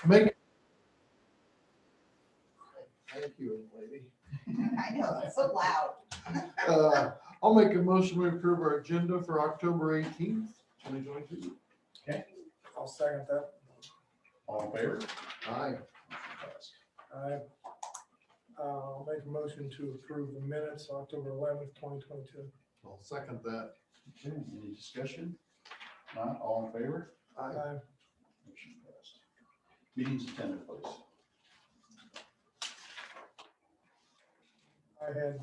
Make. Thank you, lady. I know, it's so loud. I'll make a motion to approve our agenda for October 18th, 2022. I'll second that. All in favor? Aye. I'll make a motion to approve the minutes, October 11th, 2022. I'll second that. Okay, any discussion? Not all in favor? Aye. Motion passed. Meetings attended, please. I had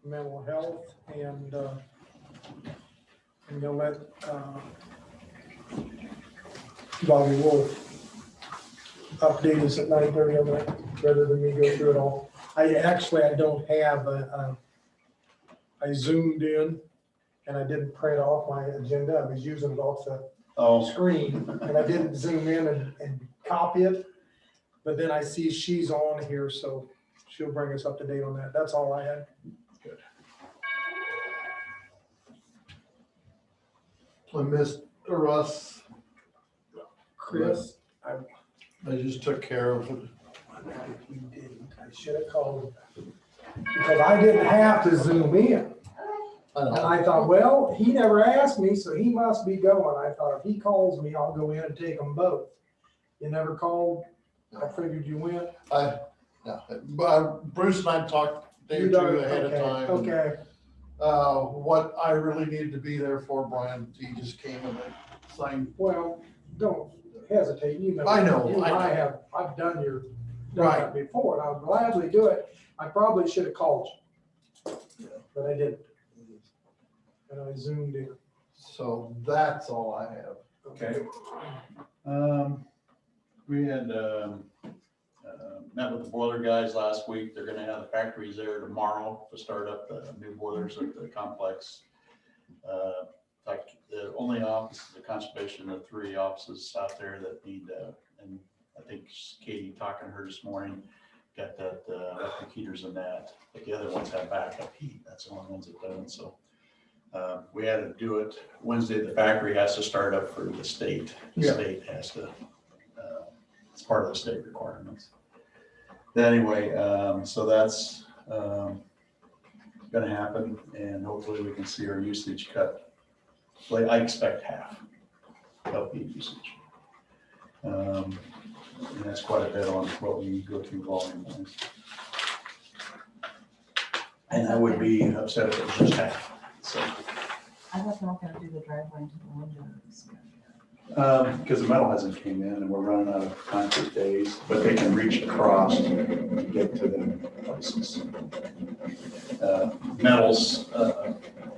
mental health and they'll let Bobby Wolf update us at 9:30 on that, rather than me go through it all. I don't have I zoomed in and I didn't print off my agenda. I was using it off the Oh, screen and I didn't zoom in and copy it. But then I see she's on here, so she'll bring us up to date on that. That's all I had. I missed Russ. Chris, I just took care of it. you didn't. I should have called because I didn't have to zoom in. And I thought, well, he never asked me, so he must be going. I thought if he calls me, I'll go in and take them both. You never called? I figured you went. But Bruce and I talked a day or two ahead of time. Okay. What I really needed to be there for, Brian, he just came and signed. Well, don't hesitate. You know. I know, You and I know. I've done done Right. that before, and I would gladly do it. I probably should have called you, but I didn't. And I zoomed in. So that's all I have. okay. We had met with the boiler guys last week. They're gonna have the factories there tomorrow to start up the new boilers at the complex. Like the only office is the conservation, the 3 offices out there that need, and I think Katie talking to her this morning, got that electric heaters and that, but the other ones have backup heat. That's the only ones that don't. So we had to do it Wednesday. The factory has to start up for the state. The Yeah. state has to, it's part of the state requirements. Anyway, so that's gonna happen, and hopefully we can see our usage cut. Well, I expect half LP usage. And that's quite a bit on what we go through volume wise. And I would be upset if it was just half, so. I thought they were gonna do the driveway into the windows. Because the metal hasn't came in and we're running out of concrete days, but they can reach across and get to them places. Metals,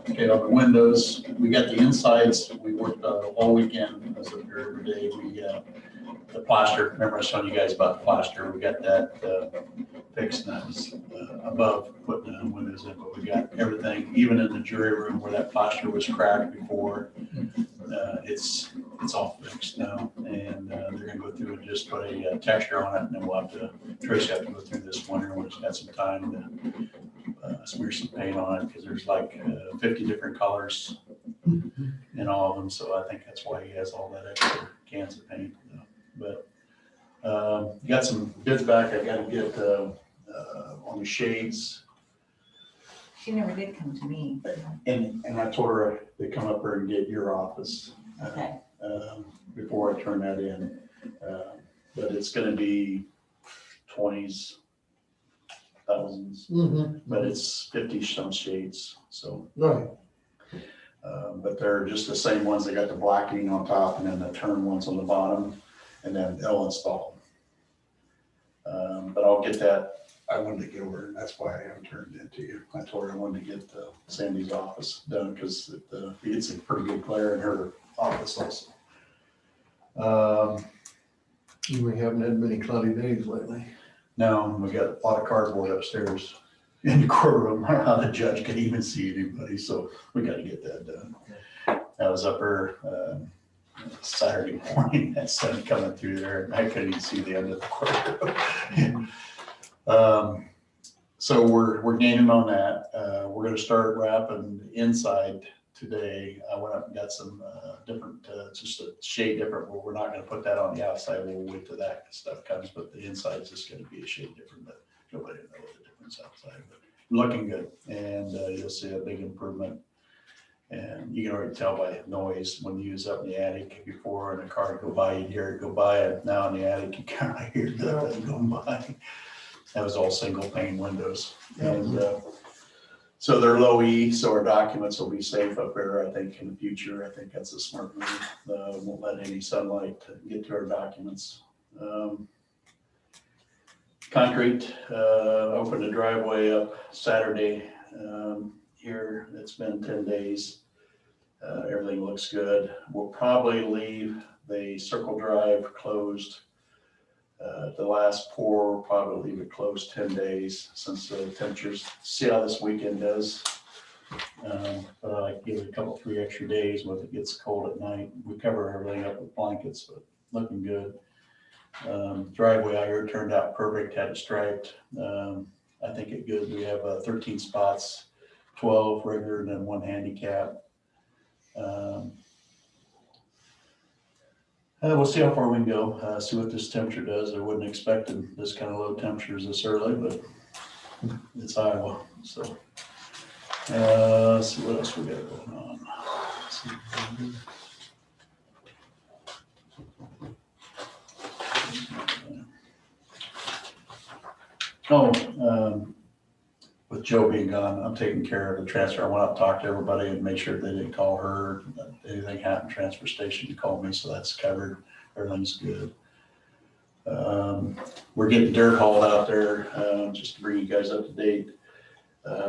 okay, on the windows, we got the insides, we worked all weekend, as of every day, the plaster, remember I was telling you guys about the plaster, we got that fixed, and that was above putting the windows in, but we got everything, even in the jury room where that plaster was cracked before, it's all fixed now, and they're gonna go through and just put a texture on it, and then we'll have to, Tracy have to go through this winter when it's got some time to smear some paint on it, because there's like 50 different colors in all of them, so I think that's why he has all that extra cans of paint. But got some bids back. I got to get on the shades. She never did come to me. And I told her to come up here and get your office Okay. before I turn that in. But it's going to be 20s, thousands, but it's 50 some shades. So, Right. but they're just the same ones. They got the blackening on top and then the turn ones on the bottom, and then they'll install them. But I'll get that. I wanted to get over, and that's why I haven't turned it into you. I told her I wanted to get Sandy's office done because it's a pretty good glare in her office also. We haven't had many cloudy days lately. No, we got a lot of cardboard upstairs in the courtroom. I don't know how the judge can even see anybody, so we got to get that done. I was up there Saturday morning, that sun coming through there, and I couldn't even see the end of the courtroom. So we're gaining on that. We're going to start wrapping inside today. I went up and got some different, just a shade different, where we're not gonna put that on the outside, we'll wait till that stuff comes, but the inside is just gonna be a shade different, but nobody will know the difference outside, but looking good, and you'll see a big improvement. And you can already tell by noise when you use up in the attic. Before in a car go by, you'd hear it go by, and now in the attic, you kind of hear nothing going by. That was all single pane windows. And so they're low E, so our documents will be safe up there, I think, in the future. I think that's a smart move. Won't let any sunlight get to our documents. Concrete, opened the driveway up Saturday. Here, it's been 10 days. Everything looks good. We'll probably leave the circle drive closed. The last pour, we'll probably leave it closed 10 days since the temperatures, see how this weekend does. But I like to give it a couple, 3 extra days when it gets cold at night. We cover everything up with blankets, but looking good. Driveway out here turned out perfect, had it striped. I think it good. We have 13 spots, 12 regular and then 1 handicap. We'll see how far we can go, see what this temperature does. I wasn't expecting this kind of low temperatures this early, but it's Iowa, so. Let's see what else we got going on. With Joe being gone, I'm taking care of the transfer. I went up and talked to everybody and made sure they didn't call her. Anything happened, transfer station, you called me, so that's covered. Everything's good. We're getting dirt hauled out there, just to bring you guys up to date.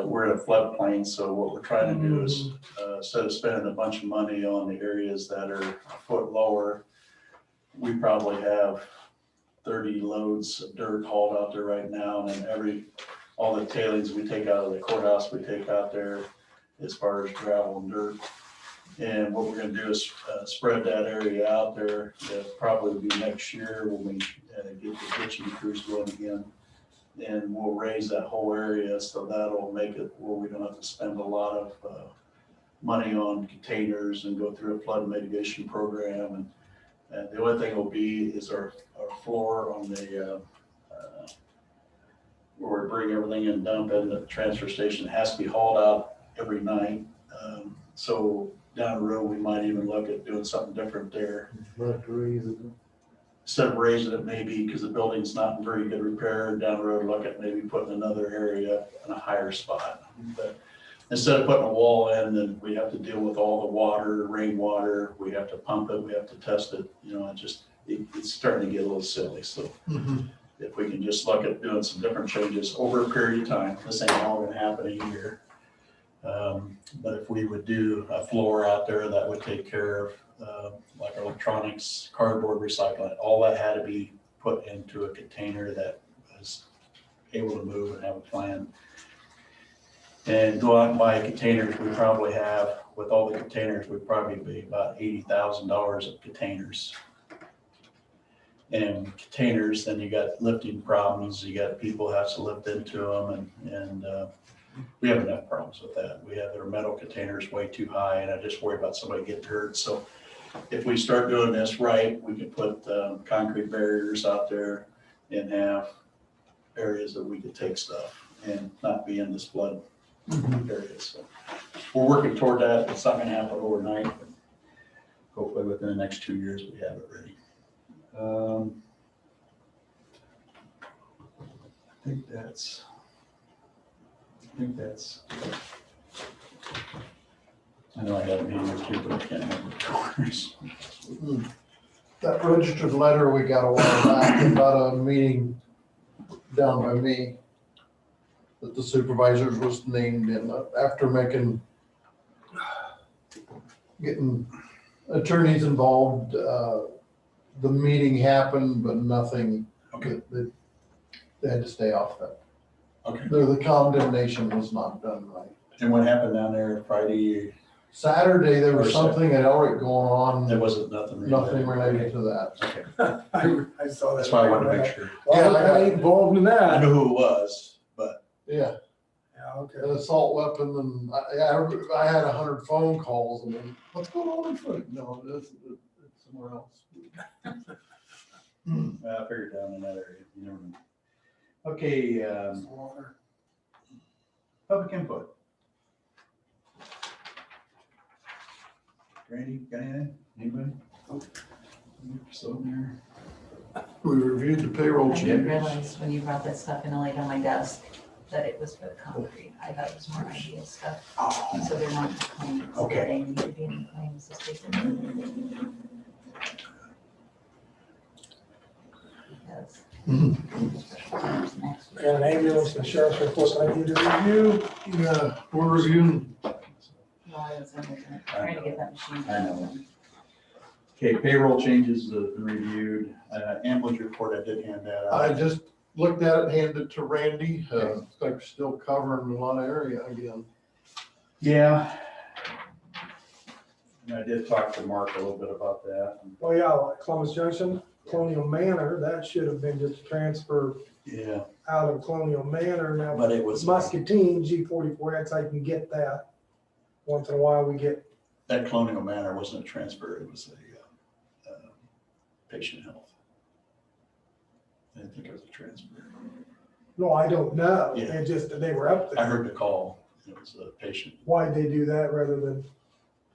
We're in a floodplain, so what we're trying to do is, instead of spending a bunch of money on the areas that are a foot lower, we probably have 30 loads of dirt hauled out there right now, and all the tailings we take out of the courthouse, we take out there as far as gravel and dirt. And what we're gonna do is spread that area out there. It'll probably be next year when we get the ditching crews going again. And we'll raise that whole area, so that'll make it where we don't have to spend a lot of money on containers and go through a flood mitigation program. And the only thing will be is our floor on the where we bring everything in and dump it, the transfer station has to be hauled out every night. So down the road, we might even look at doing something different there. Instead of raising it maybe, because the building's not in very good repair, down the road, look at maybe putting another area in a higher spot. But instead of putting a wall in, then we have to deal with all the water, rainwater, we have to pump it, we have to test it, it's starting to get a little silly, so. If we can just look at doing some different changes over a period of time, this ain't all gonna happen in a year. But if we would do a floor out there, that would take care of like electronics, cardboard recycling, all that had to be put into a container that was able to move and have a plan. And go out and buy containers, we probably have, with all the containers, would probably be about $80,000 of containers. And containers, then you got lifting problems, you got people have to lift into them, and we have enough problems with that. We have their metal containers way too high, and I just worry about somebody getting hurt. So if we start doing this right, we can put concrete barriers out there and have areas that we could take stuff and not be in this flood area. So we're working toward that. It's not gonna happen overnight, but hopefully within the next 2 years, we have it ready. I think that's. I know I had a meeting or two, but I can't remember the corners. That registered letter we got a while back about a meeting down by me that the supervisors was named in, after getting attorneys involved, the meeting happened, but nothing. Okay. They had to stay off that. Okay. The condemnation was not done right. And what happened down there Friday? Saturday, there was Or something that already going on. There wasn't nothing Related to that. Okay. I saw that. That's why I wanted to make sure. Well, I ain't involved in I that. knew who it was, but Yeah. Yeah, okay. an assault weapon, and I had 100 phone calls, and then, what's going on in Foot? No, it's somewhere else. I figured down in that area, you never know. Okay, public input. Randy, got anything? Anybody? So there. We reviewed the payroll I didn't changes. realize when you brought that stuff in and laid on my desk that it was for the concrete. I thought it was more ideal stuff. So they're not in claims. Okay. They need to be in claims this week. Because. Next week. And an ambulance and sheriff's reports I need to review. Yeah, we're reviewing. Well, I was trying to get that machine. I know. Okay, payroll changes have been reviewed. Ambulance report, I did hand that I out. just looked at it, handed it to Randy. Looks like we're still covering a lot of area again. Yeah. And I did talk to Mark a little bit about that. Oh, yeah, like Columbus Junction, Colonial Manor, that should have been just a transfer Yeah, out of Colonial Manor. Now, but it was, Muscatine, G44, that's how you can get that. Once in a while, we get, that Colonial Manor wasn't a transfer, it was a patient health. I didn't think it was a transfer. no, I don't know. Yeah. It just, that they were up I there. heard the call, it was a patient. Why'd they do that rather than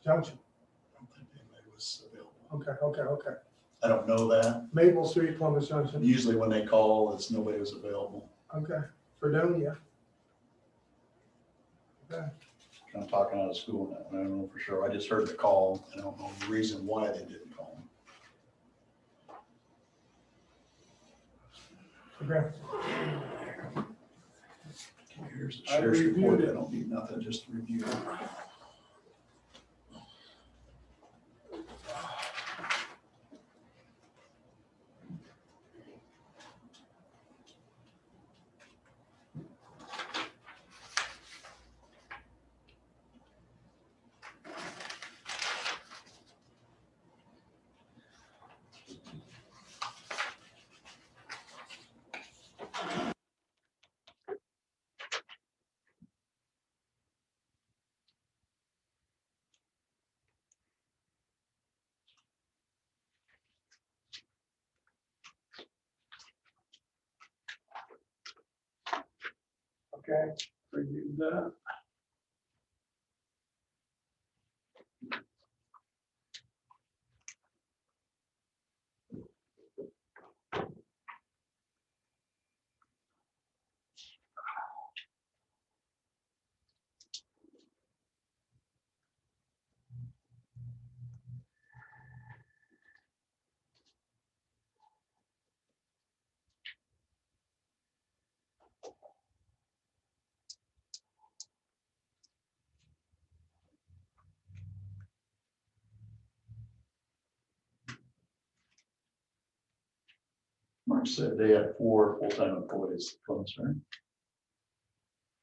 Junction? I don't think anybody was available. Okay. I don't know that. Maple Street, Columbus Junction. Usually when they call, it's nobody was available. Okay, Fredonia. Okay. I'm talking out of school now, and I don't know for sure. I just heard the call. I don't know the reason why they didn't call me. Okay. Okay, here's the I sheriff's reviewed report. it. I don't need nothing, just review it. Okay, reviewed that. Mark said they had 4 full-time employees, close, right?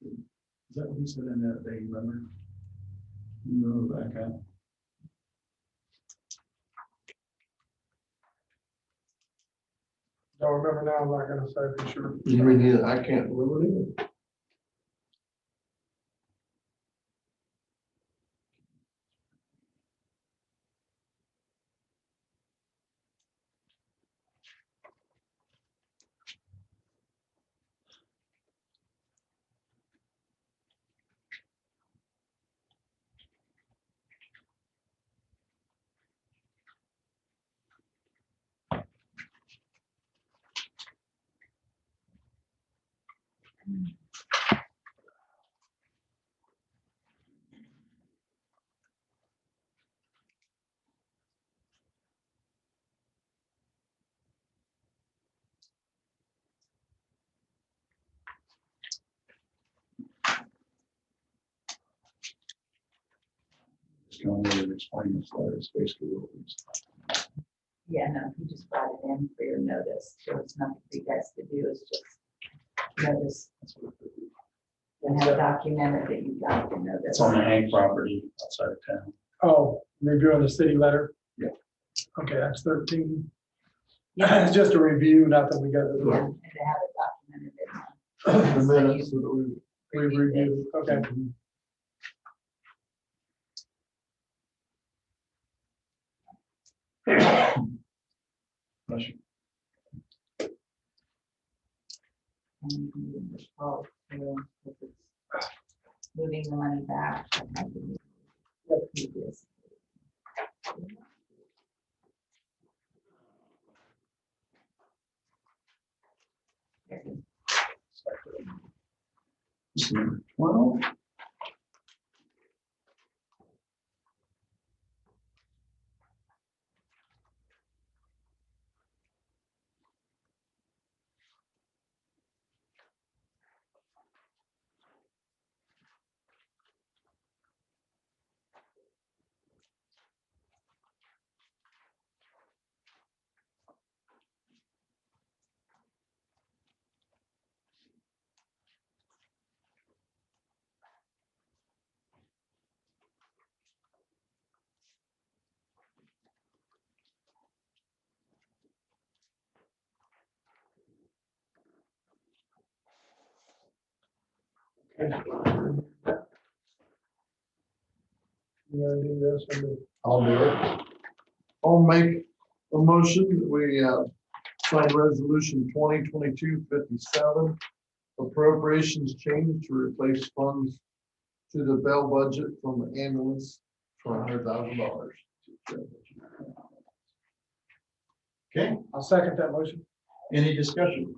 Is that what he said in that day, remember? You remember back out? Don't remember now, I'm not gonna say for sure. Me neither. I can't remember it either. Just going over and explain this letter, it's basically what we just. Yeah, no, he just brought it in for your notice. There was nothing for you guys to do, it's just notice. And have documented that you got the notice. It's on the Hank property outside of town. Oh, reviewing the city letter? Yeah. Okay, that's 13. Yeah, It's just a review, not that we got yeah, it. and to have it documented. The minutes that we We reviewed, okay. Bless you. And we just call it, if it's moving the money back. that might be previous. This is number 12. You wanna do this one? I'll do it. I'll make a motion that we sign resolution 2022-57, appropriations change to replace funds to the bail budget from the ambulance for $100,000. Okay, I'll second that motion. any discussion?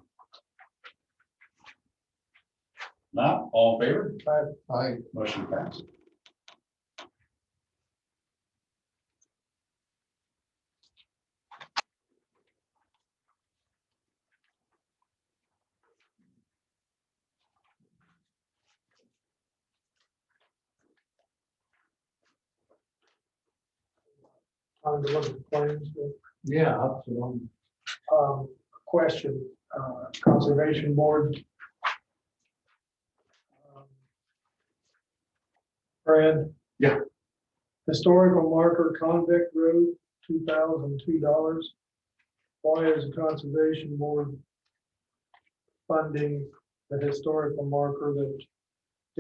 Not all in favor? I, Motion passed. Time to look at the claims. yeah, absolutely. Question, Conservation Board. Brad? Yeah. Historical marker Convict Road, $2,002. Why is the Conservation Board funding the historical marker that?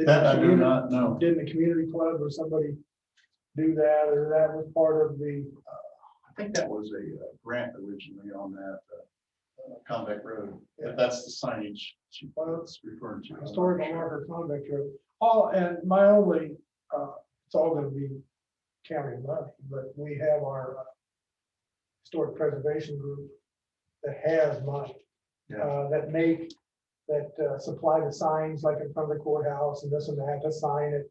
That I do not know. Didn't the community club or somebody do that, or that was part of the? I think that was a grant originally on that Convict Road. If that's the signage she was referring to. Historical marker Convict Road. And my only, it's all gonna be county money, but we have our historic preservation group that has money. Yeah. That supply the signs like in front of the courthouse and this and that, to sign it.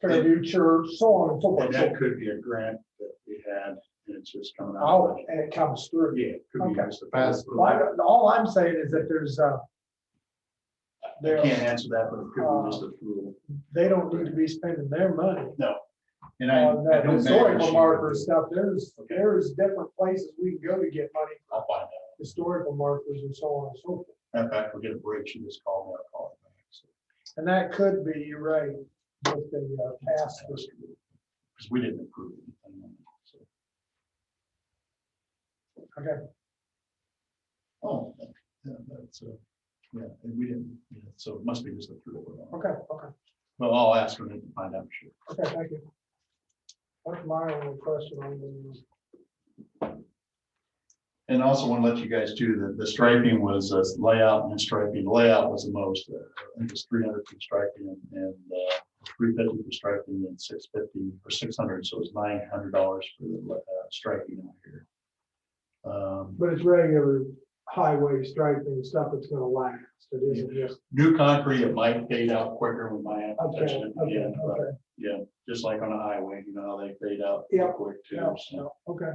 Fairview Church, so on and so forth. And that could be a grant that we had, and it's just coming out. Oh, and it comes through. Yeah, it could be Okay. just a pass. All I'm saying is that there's, I can't answer that, but it could be just a tool. they don't need to be spending their money No. And I on that don't historical marker stuff. There's different places we can go to get money, I'll find out. historical markers and so on and so forth. In fact, we'll get a break. She just called me. I'll call it back. So, And that could be, you're right, with the past history. because we didn't approve anything on it. So. Okay, Oh, yeah, that's yeah, and we didn't. Yeah, so it must be just a through. okay. Well, I'll ask her to find out for sure. Okay, thank you. That's my only question on the. And I also want to let you guys too, that the striping was layout and striping. Layout was the most. I think it was 300 for striping and 350 for striping and 650 or 600. So it was $900 for the striping out here. But it's regular highway striping stuff that's gonna last. It isn't just. New concrete, it might fade out quicker. We might have to touch it again, but Okay. yeah, just like on a highway, you know how they fade out Yeah, quick too. Yeah, So, okay.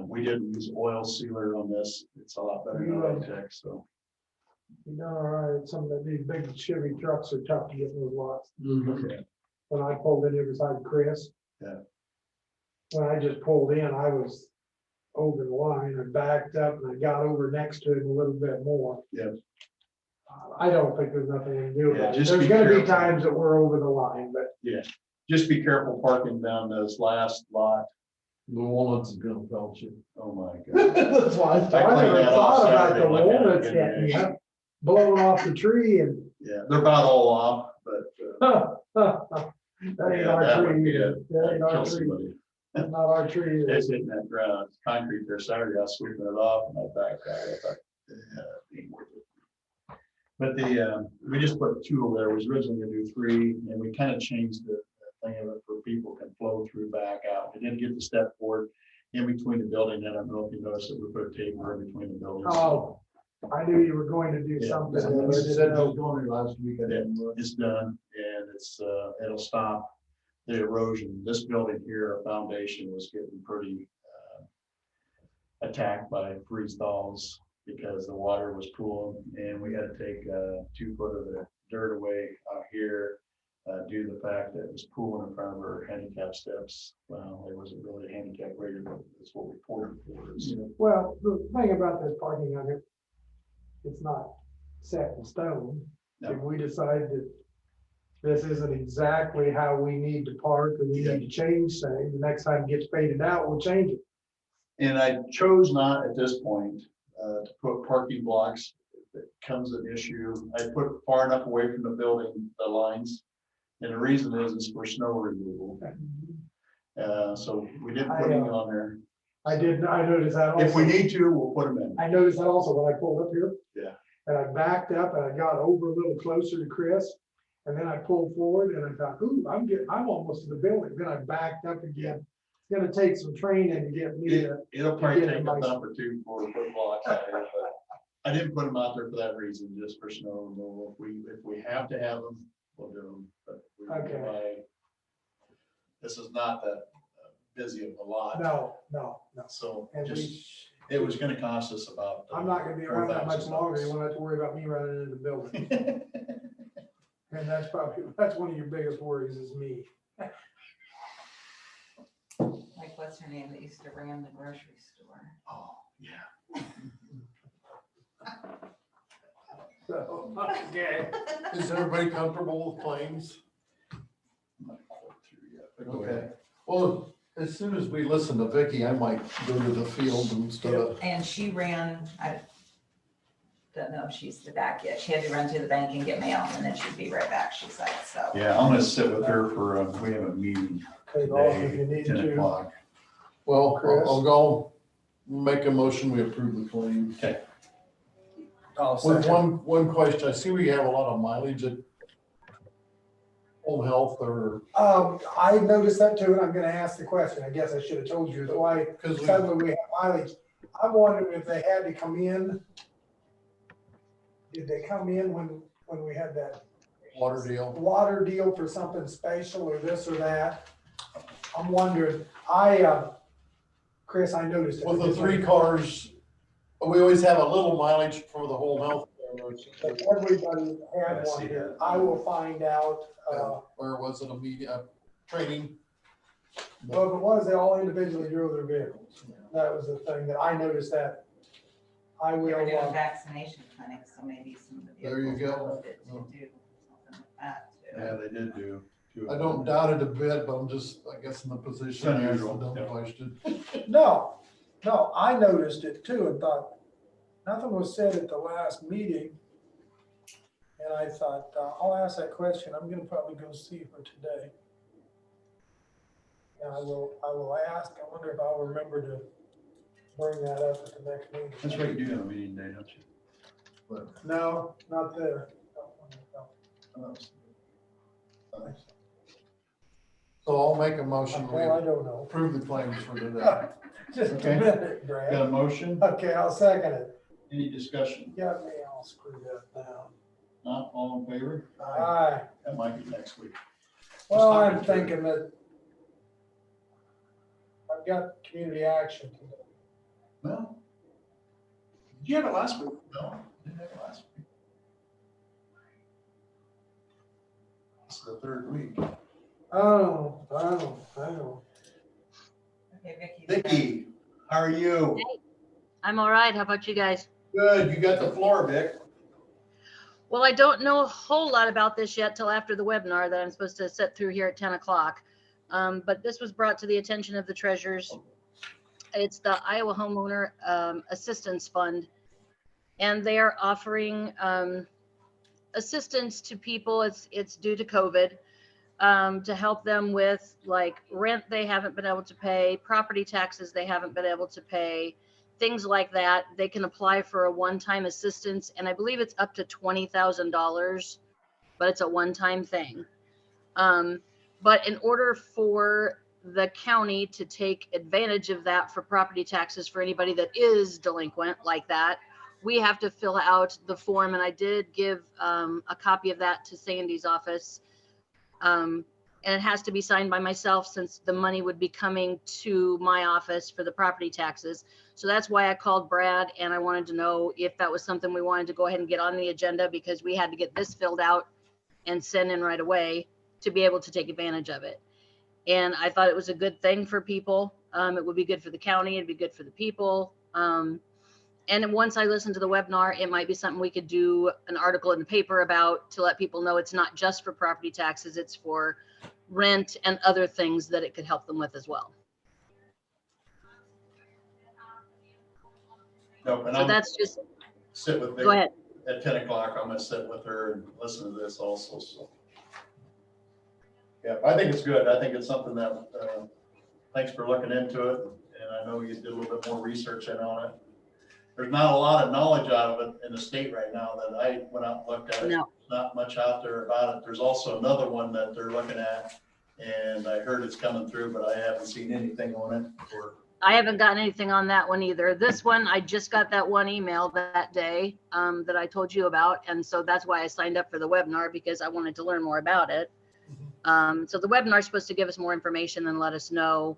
we didn't use oil sealer on this. It's a lot better than latex. So You know, all right, some of these big Chevy trucks are tough to get in those lots. okay. When I pulled in beside Chris. Yeah. When I just pulled in, I was over the line, I backed up and I got over next to him a little bit more. Yeah. I don't think there's nothing to do Yeah, about it. just There's be gonna be careful. times that we're over the line, but Yeah, just be careful parking down this last lot The walnuts is gonna belch you. Oh, my God. That's why I I started. never cleaned that off thought about Saturday, the looked at it walnuts again getting today. blowing off the tree and Yeah, they're about all off, but. that ain't yeah, our that would tree be either. it. That ain't That'd our kill tree. somebody. That's not our tree either. It's hitting that ground, it's concrete there Saturday, I was sweeping it off and I backed out, I thought, yeah, it ain't worth it. But we just put 2 over there, was originally gonna do 3, and we kind of changed the thing of it for people can flow through back out. We didn't get the step forward in between the building, I don't know if you noticed that we put a table in between the buildings. Oh, I knew you were going to do Yeah. something. Yeah, there. I you didn't said it know. was going there last week. I didn't look. It's done, and it'll stop the erosion. This building here, our foundation was getting pretty attacked by freeze thaws because the water was pooling, and we had to take 2 foot of the dirt away out here due to the fact that it was pooling in front of our handicap steps. Well, it wasn't really a handicap grader, but that's what we poured it for. Is, Well, the thing about this parking on it, it's not set in stone. No. If we decide that this isn't exactly how we need to park, or we need to change things, the next time it gets faded out, we'll change it. And I chose not at this point to put parking blocks. If it becomes an issue, I put it far enough away from the building, the lines. And the reason is for snow removal. So we didn't put any on there. I noticed that also. If we need to, we'll put them in. I noticed that also when I pulled up here. Yeah. And I backed up and I got over a little closer to Chris. And then I pulled forward and I thought, ooh, I'm almost to the building. Then I backed up again. It's gonna take some training to get me to. It'll probably get take in a my- thump or 2 for put blocks out here, but I didn't put them out there for that reason, just for snow removal. If we have to have them, we'll do them, but we won't Okay. buy- this is not that busy of a lot. No. So And just, it was gonna cost us about. I'm not gonna be around that much longer. You $4,000. won't have to worry about me running into the building. And that's one of your biggest worries is me. Like, what's her name that used to run the grocery store? Oh, yeah. So, okay. Is everybody comfortable with claims? I'm not quite through yet, but go Okay. ahead. Well, as soon as we listen to Vicky, I might go to the field instead of, And she ran, I don't know if she's back yet. She had to run to the bank and get mail, and then she'd be right back, she said, so. Yeah, I'm gonna sit with her for, we have a meeting Take off if you today, need 10 to. o'clock. well, Chris? I'll go make a motion, we approve the claims. Okay. With one question, I see we have a lot of mileage at home health or, I noticed that too, and I'm gonna ask the question. I guess I should have told you that why because we, suddenly we have mileage. I'm wondering if they had to come in. Did they come in when we had that water deal. water deal for something special or this or that? I'm wondering, Chris, I noticed. it. With the 3 cars, we always have a little mileage for the whole health. Everybody had I one see here. that. I will find out, Or was it a media, training? well, if it was, they all individually drove their vehicles. That was the thing that I noticed that. I We will, were doing vaccination clinics, so maybe some of the There you vehicles go. were loaded to do something like that too. Yeah, they did do. 2 of I them. don't doubt it a bit, but I'm just, I guess, in the position. to ask the unusual, dumb yeah. question. no, I noticed it too and thought, nothing was said at the last meeting. And I thought, I'll ask that question. I'm gonna probably go see her today. And I will ask. I wonder if I'll remember to bring that up at the next meeting. That's right, you do have a meeting day, don't you? No, not there. So I'll make a motion, we Well, I don't know. approve the claims for today. Just a Okay. minute, Got Brad. a motion? Okay, I'll second it. Any discussion? Got me all screwed up now. Not all in favor? Aye. That might be next week. Well, Just I'm talking through. thinking that I've got community action today. Well, did you have it last week? No, didn't have it last week. It's the 3rd week. Oh, I know. Okay, Vicki. Vicky, how are you? I'm all right. How about you guys? Good, you got the floor, Vic. Well, I don't know a whole lot about this yet till after the webinar that I'm supposed to sit through here at 10 o'clock. But this was brought to the attention of the treasurer's It's the Iowa Homeowner Assistance Fund. And they're offering assistance to people. It's due to COVID, to help them with like rent they haven't been able to pay, property taxes they haven't been able to pay, things like that. They can apply for a one-time assistance, and I believe it's up to $20,000, but it's a one-time thing. But in order for the county to take advantage of that for property taxes for anybody that is delinquent like that, we have to fill out the form. And I did give a copy of that to Sandy's office. And it has to be signed by myself since the money would be coming to my office for the property taxes. So that's why I called Brad, and I wanted to know if that was something we wanted to go ahead and get on the agenda, because we had to get this filled out and sent in right away to be able to take advantage of it. And I thought it was a good thing for people. It would be good for the county. It'd be good for the people. And once I listen to the webinar, it might be something we could do an article in the paper about, to let people know it's not just for property taxes, it's for rent and other things that it could help them with as well. Nope, and So I'm that's just, sit with go ahead. Vicky at 10 o'clock. I'm gonna sit with her and listen to this also, so. Yeah, I think it's good. I think it's something that, thanks for looking into it. And I know you did a little bit more research in on it. There's not a lot of knowledge out of it in the state right now that I went out and looked at it. No. Not much out there about it. There's also another one that they're looking at, and I heard it's coming through, but I haven't seen anything on it. I haven't gotten anything on that one either. This one, I just got that one email that day that I told you about. And so that's why I signed up for the webinar, because I wanted to learn more about it. So the webinar is supposed to give us more information and let us know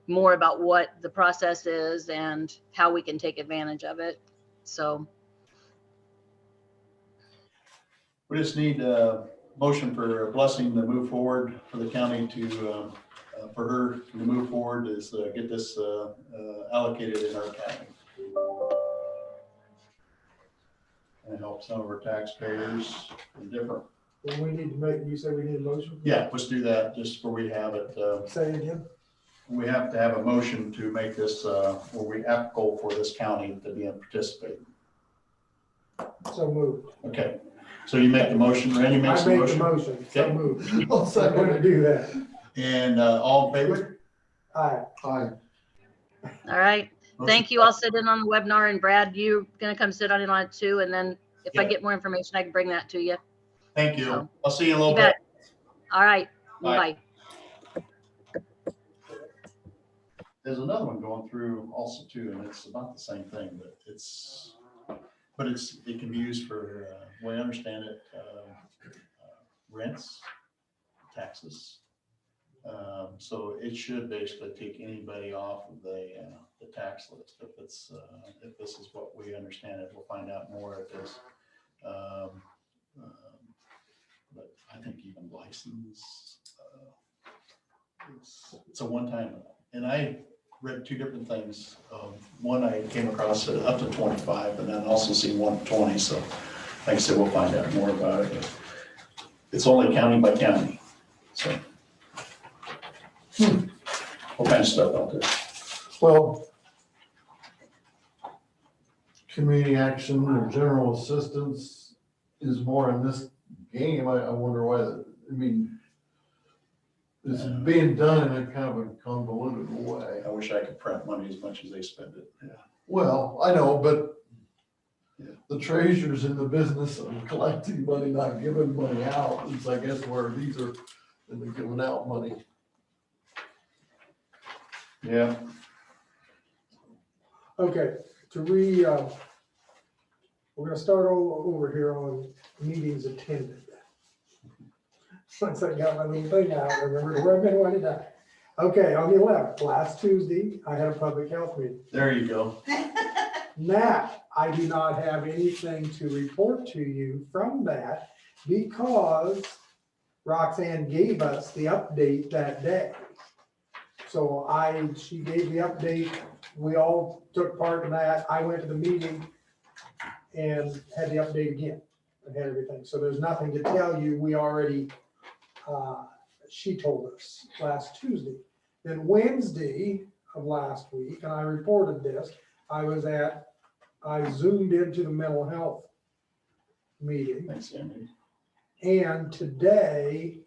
more about what the process is and how we can take advantage of it. So We just need a motion for a blessing to move forward for the county to, for her to move forward, is get this allocated in our county. And help some of our taxpayers in different. Well, we need to make, you said we need a motion? Yeah, let's do that just where we have it. Say it again. We have to have a motion to make this, where we have goal for this county to be in participating. So moved. Okay, so you make the motion, Randy makes I the make the motion, motion, so Okay. moved. I'll So I'm gonna second do that. and all in favor? Aye. it. Aye. all right. Thank you. I'll sit in on the webinar, and Brad, you're gonna come sit on it too. And then if I Yeah. get more information, I can bring that to you. Thank you. So, I'll see you in a little You bit. bet. All right. Bye. Bye. There's another one going through also too, and it's about the same thing, but it can be used for, the way I understand it, rents, taxes. So it should basically take anybody off of the tax list if it's, if this is what we understand it. We'll find out more at this. But I think even license, it's a one-time, and I read two different things. One I came across at up to 25, and then also see 120. So like I said, we'll find out more about it. It's only county by county. So what kind of stuff out there? Well, community action or general assistance is more in this game. I wonder why, I mean, it's being done in a kind of a convoluted way. I wish I could print money as much as they spend it. Yeah. Well, I know, but Yeah. the treasurer's in the business of collecting money, not giving money out. It's, I guess, where these are, and they're giving out money. Yeah. Okay, we're gonna start over here on meetings attended. Once I got my little thing out, I remember where I've been when it died. Okay, on the 11th, last Tuesday, I had a public health meeting. There you go. Now, I do not have anything to report to you from that because Roxanne gave us the update that day. So she gave the update, we all took part in that. I went to the meeting and had the update again and had everything. So there's nothing to tell you. We already, she told us last Tuesday. Then Wednesday, of last week, and I reported this. I zoomed into the mental health meeting, Thanks, Andy. and today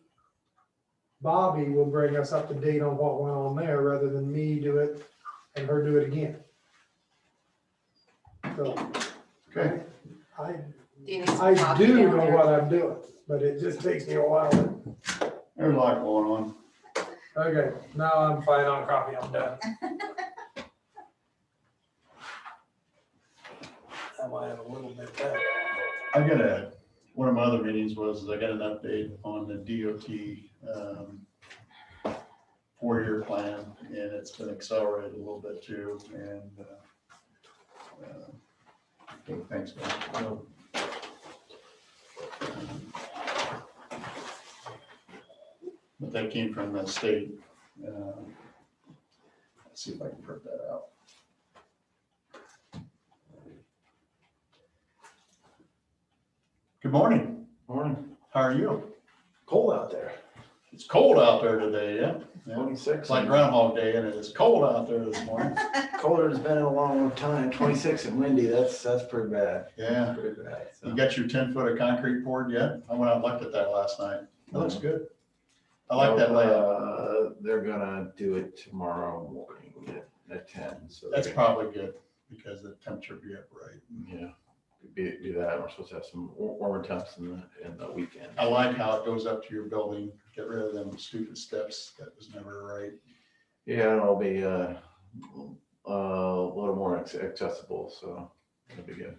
Bobby will bring us up to date on what went on there, rather than me do it and her do it again. So, Okay. I Do you need some coffee do down know there? what I'm doing, but it just takes me a while. There's a lot going on. Okay, now I'm fine on coffee, I'm done. I might have a little bit better. One of my other meetings was, I got an update on the DOT 4-year plan, and it's been accelerated a little bit too, and okay, thanks, man. But that came from the state. Let's see if I can print that out. Good morning. Morning. How are you? Cold out there. It's cold out there today, yeah? Yeah. 26. It's like Groundhog Day, and it's cold out there this morning. Colder than it's been in a long time. 26 and windy. That's pretty bad. Yeah. Pretty bad. So. You got your 10-foot of concrete poured yet? I went out and looked at that last night. It looks good. I like that layout. They're gonna do it tomorrow morning at 10. So That's probably good because the temperature will be up right. yeah. Be that. We're supposed to have some warmer temps in the weekend. I like how it goes up to your building. Get rid of them stupid steps. That was never right. Yeah, it'll be a little more accessible. So it'll be good.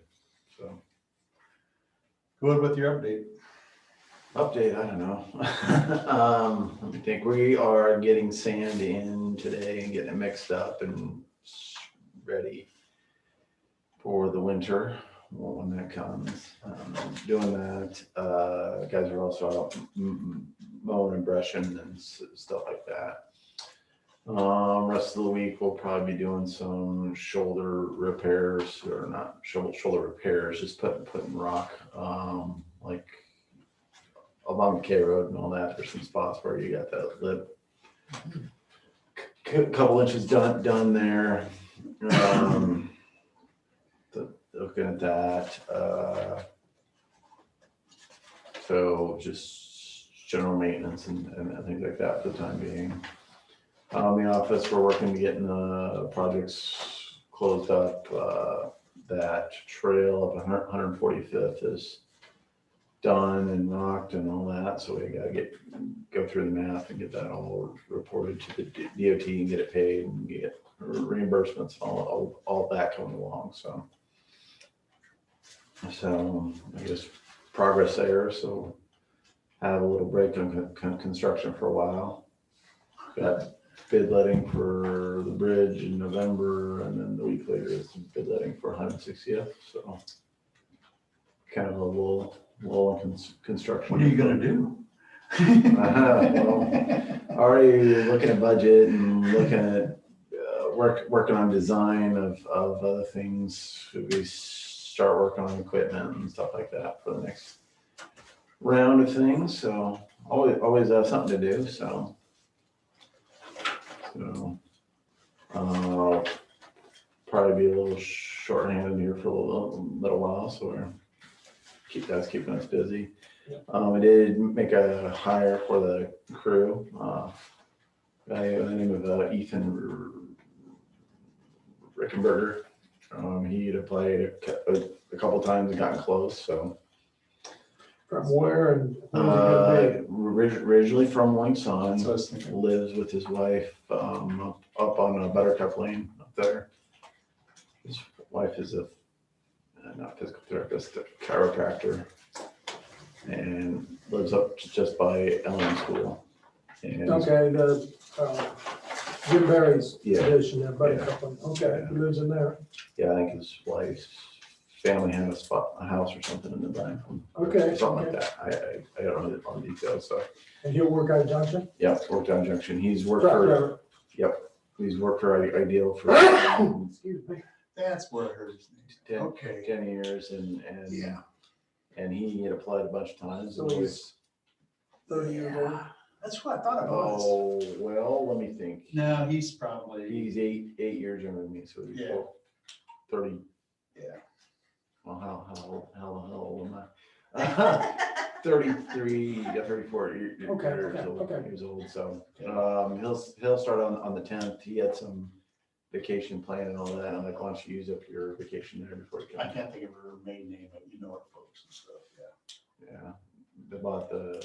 So. Good with your update. Update, I don't know. Let me think. We are getting sand in today and getting it mixed up and ready for the winter when that comes. Doing that. Guys are also out mowing and brushing and stuff like that. Rest of the week we'll probably be doing some shoulder repairs, or not shoulder repairs, just putting rock like along the K road and all that. There's some spots where you got that lip. Couple inches done there. Looking at that. So just general maintenance and things like that for the time being. The office, we're working to getting the projects closed up. That trail of 145th is done and rocked and all that, so we gotta go through the math and get that all reported to the DOT and get it paid and get reimbursements and all that coming along. So I guess progress there. So have a little break on construction for a while. Got bid letting for the bridge in November, and then the week later is bid letting for 160th. So kind of a little in construction. What are you gonna do? Well, already looking at budget and looking at working on design of other things. We start working on equipment and stuff like that for the next round of things. So always have something to do. So I'll probably be a little short-handed here for a little while. So that's keeping us busy. I did make a hire for the crew. Guy by the name of Ethan Rickenberger. He had applied a couple times and gotten close. So From where and where's it originally from Wingson, That's what I was thinking. lives with his wife up on Buttercup Lane up there. His wife is a not physical therapist, a chiropractor, and lives up just by Ellen School. And Okay, the Jim Barry's Yeah. edition at Buttercup. Okay, he lives in there. yeah, I think his wife's family had a house or something in the back. Okay, Something okay. like that. I don't know all the details. So And he'll work out of Junction? yeah, worked on Junction. He's worked Truck for driver. he's worked for Ideal for Excuse me. That's where I heard his name. 10, Okay. 10 years, and Yeah. and he had applied a bunch of times. So And he's 30 years old. That's what I thought it was. Oh, well, let me think. No, he's probably, He's eight years younger than me, so he's Yeah. 30. yeah. Well, how old am I? 33, yeah, 34 years Okay. old. So he'll start on the 10th. He had some vacation plan and all that. I'm like, why don't you use up your vacation there before you I come? can't think of her main name, but you know her folks and stuff, yeah. Yeah, they bought the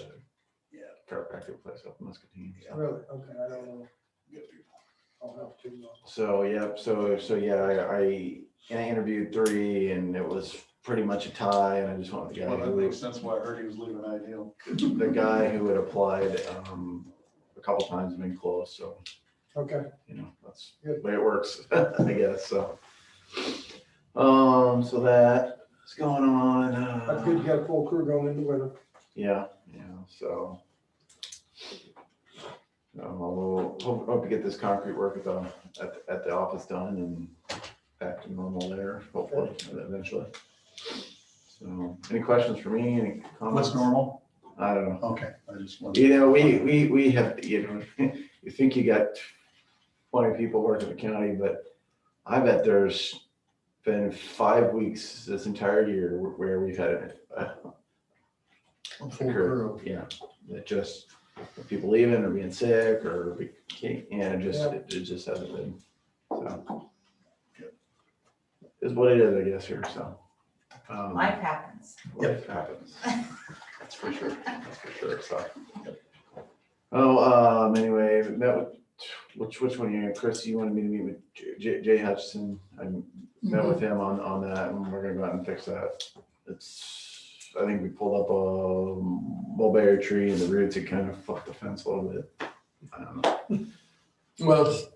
Yeah. chiropractic place up in Muscatine. Yeah. Really? Okay, I don't know. Good people. I'll have to. So yeah, so yeah, I interviewed 3 and it was pretty much a tie, and I just went with the guy Well, that who makes sense why I heard he was leaving Ideal. the guy who had applied a couple times and been close. So Okay, you know, that's Good. the way it works, I guess. So that's going on. that's good. You got a full crew going into winter. Yeah. So we'll hope to get this concrete work at the office done and back to normal there, hopefully, eventually. So, any questions for me? Any comments? What's normal? I don't know. Okay, I just wanted. You know, we have, you know, you think you got 20 people working the county, but I bet there's been 5 weeks this entire year where we've had a Full crew. yeah, that just people leaving or being sick or it just hasn't been. So is what it is, I guess here. So Life happens. life happens. That's for sure. That's for sure. So. Oh, anyway, met with which one you, Chris? You wanted me to meet with Jay Hutchison. I met with him on that, and we're gonna go out and fix that. I think we pulled up a mulberry tree and the roots had kind of fucked the fence a little bit. I don't know. Well, it's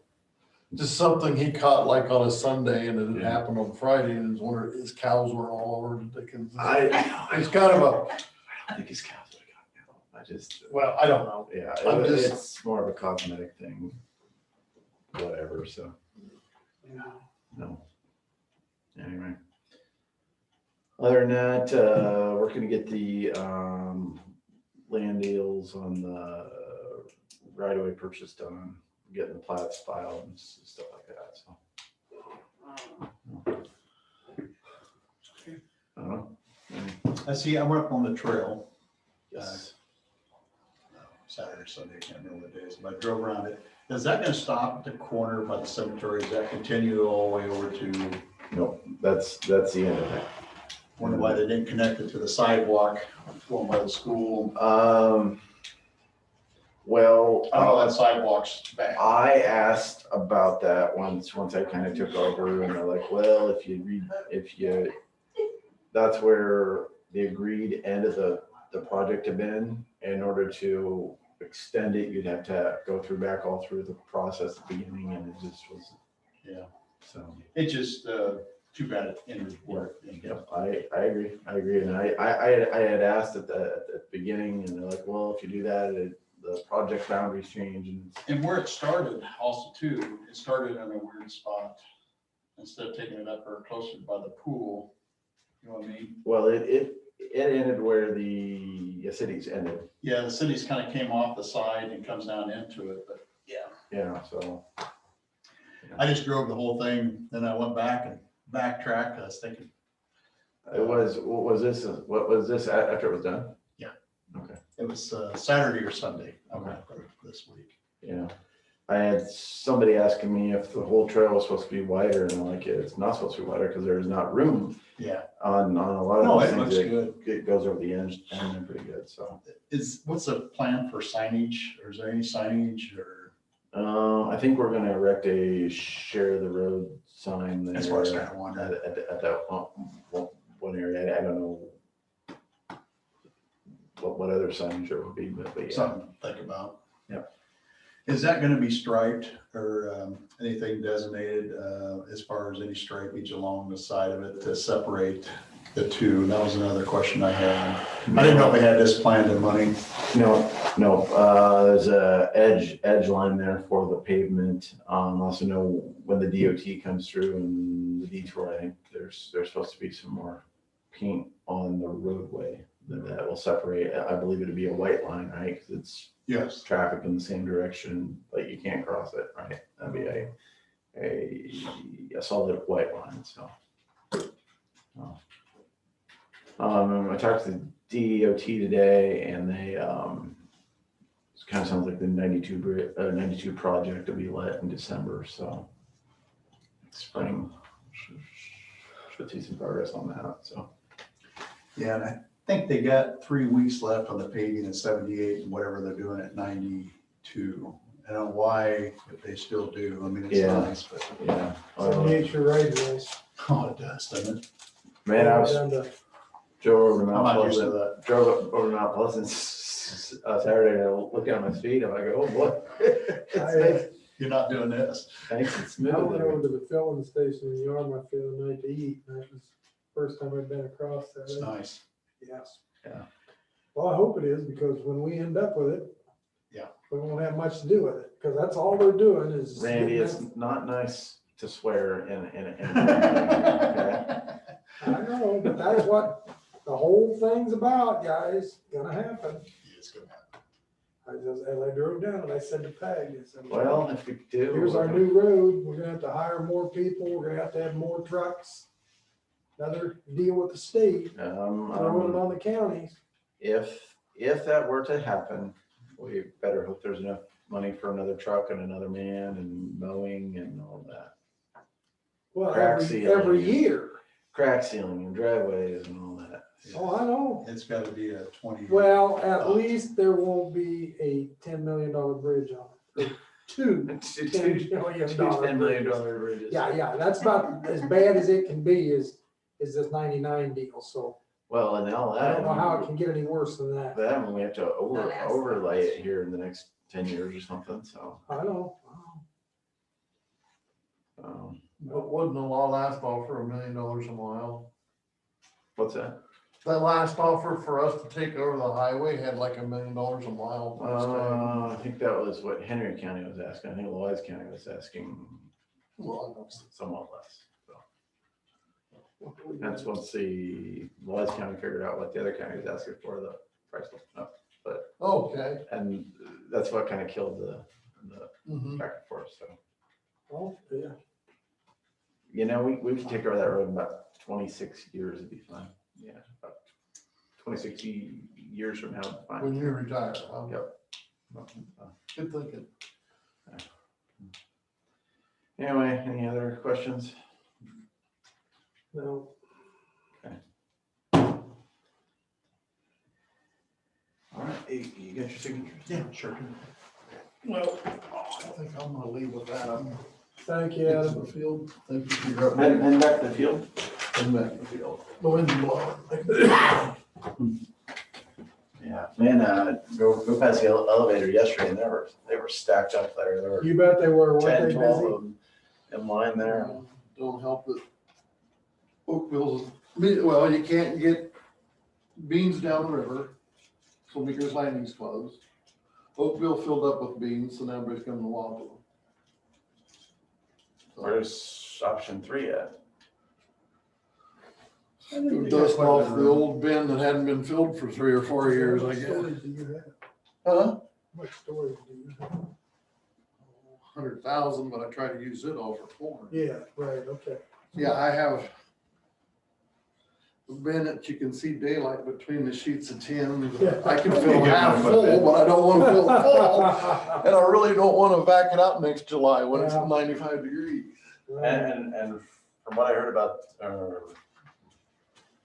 just something he caught like on a Sunday and it had Yeah. happened on Friday and his wonder his cows were all over the Dickens. I It's kind of a, don't think his cows would have gotten out. I just, well, I don't know. yeah, I'm just- it's more of a cosmetic thing. Whatever, so, no. Anyway. Other than that, we're gonna get the land deals on the right-of-way purchase done, getting the plats filed and stuff like that, so. I don't know. I see, I went up on the trail. Yes. Saturday, Sunday, I can't remember the days, but I drove around it. Is that gonna stop at the corner by the cemetery? Does that continue all the way over to, Nope, that's the end of it. wonder why they didn't connect it to the sidewalk going by the school? Well. I know that sidewalk's bad. I asked about that once I kind of took over, and they're like, well, that's where the agreed end of the project had been. In order to extend it, you'd have to go back all through the process at the beginning, and it just was, Yeah, so. it's just, too bad it ended work. Yeah, I agree, and I had asked at the beginning, and they're like, well, if you do that, the project boundaries change, and And where it started also too, it started in a weird spot. Instead of taking it up or closer by the pool, you know what I mean? well, it ended where the cities ended. Yeah, the city's kind of came off the side and comes down into it, but yeah. Yeah, so. I just drove the whole thing, then I went back and backtracked, I was thinking. What was this after it was done? Yeah. Okay. It was Saturday or Sunday, I Okay. went this week. Yeah. I had somebody asking me if the whole trail was supposed to be wider, and I'm like, it's not supposed to be wider because there's not room Yeah, on a lot no, of it these looks things. good. It goes over the edge and they're pretty good, so. What's the plan for signage, or is there any signage, or I think we're gonna erect a share the road sign there. that's what I was kind of wondering. At that one area. I don't know what other signage there would be, but yeah. Something to think about. Yep. Is that gonna be striped or anything designated as far as any stripage along the side of it to separate the two? That was another question I had. I didn't know if they had this planned in money. No, there's a edge line there for the pavement. Also know when the DOT comes through and the detour, I think there's supposed to be some more paint on the roadway that will separate. I believe it'd be a white line, right? Because it's Yes. traffic in the same direction, but you can't cross it, right? That'd be a solid white line, so. I talked to DOT today and they, it kind of sounds like the 92 project will be let in December, so. Spring, should see some progress on that, so. Yeah, and I think they got 3 weeks left on the paving at 78 and whatever they're doing at 92. I don't know why, but they still do. I mean, it's Yeah. nice, but, Yeah. Nature right nice. oh, it does, doesn't it? Man, I was Down to- drove over to I'm Mount not used to Pleasant, that. drove over to Mount Pleasant Saturday, and I look down my feet, I'm like, oh, what? You're not doing this. Nice and I smooth went there. over to the filling station in Yarmouth the other night to eat, and that was the first time I'd been across It's that. nice. Yes. Yeah. Well, I hope it is, because when we end up with it. Yeah. We won't have much to do with it, because that's all they're doing is. Randy, getting it's not nice to swear in a I know, but that's what the whole thing's about, guys, gonna happen. It's gonna happen. As I drove down and I said to Peg, I said, Well, if we do. here's our new road, we're gonna have to hire more people, we're gonna have more trucks. Another deal with the state, throwing it on the counties. If that were to happen, we better hope there's enough money for another truck and another man and mowing and all that. Well, Crack every sealing. year. Crack sealing and driveways and all that. Oh, I know. It's gotta be a 20. Well, at least there won't be a $10 million bridge on it. Two Two $10 million $10 million bridges. bridges. Yeah, that's about as bad as it can be is this 99 deal, so Well, and all I don't know how it that, can get any worse than that. that we have to Don't ask overlay that it here in the next 10 years or something, so. I know. But wasn't the last offer $1 million a mile? What's that? That last offer for us to take over the highway had like $1 million a mile. price tag. I think that was what Henry County was asking. I think Louisa County was asking Well, somewhat less. So that's once the Louisa County figured out what the other county was asking for, the price went up. okay. And that's what kind of killed the Mhm. back and forth. So, Oh, yeah. you know, we could take over that road in about 26 years. It'd be fine. Yeah, about 26 years from now, it'd be fine. When you retire. Yep. Good thinking. Anyway, any other questions? No. All right, you got your signatures? Yeah, sure. Well, I think I'm gonna leave with that. Thank you, Into Adam. the field. Thank you for your And, update. and back to the field. And back to the field. The wind's blowing. Yeah, man, go past the elevator yesterday and they were stacked up there. There were You bet they were, weren't 10, they 12 busy? of them in line there. Don't help that Oakville's, well, you can't get beans down the river, so Meeker's Landing's closed. Oakville filled up with beans, so now everybody's coming to Waterloo. Where's option 3 at? Dust off the old bin that hadn't been filled for 3 or 4 years, I How much guess. storage do you have? Huh? How much storage do you have? 100,000, but I try to use it all for corn. Yeah, right, okay. Yeah, I have a bin that you can see daylight between the sheets of tin. I can fill half full, but I don't want to fill full. And I really don't want to back it up next July when it's Yeah. 95 degrees. And from what I heard about,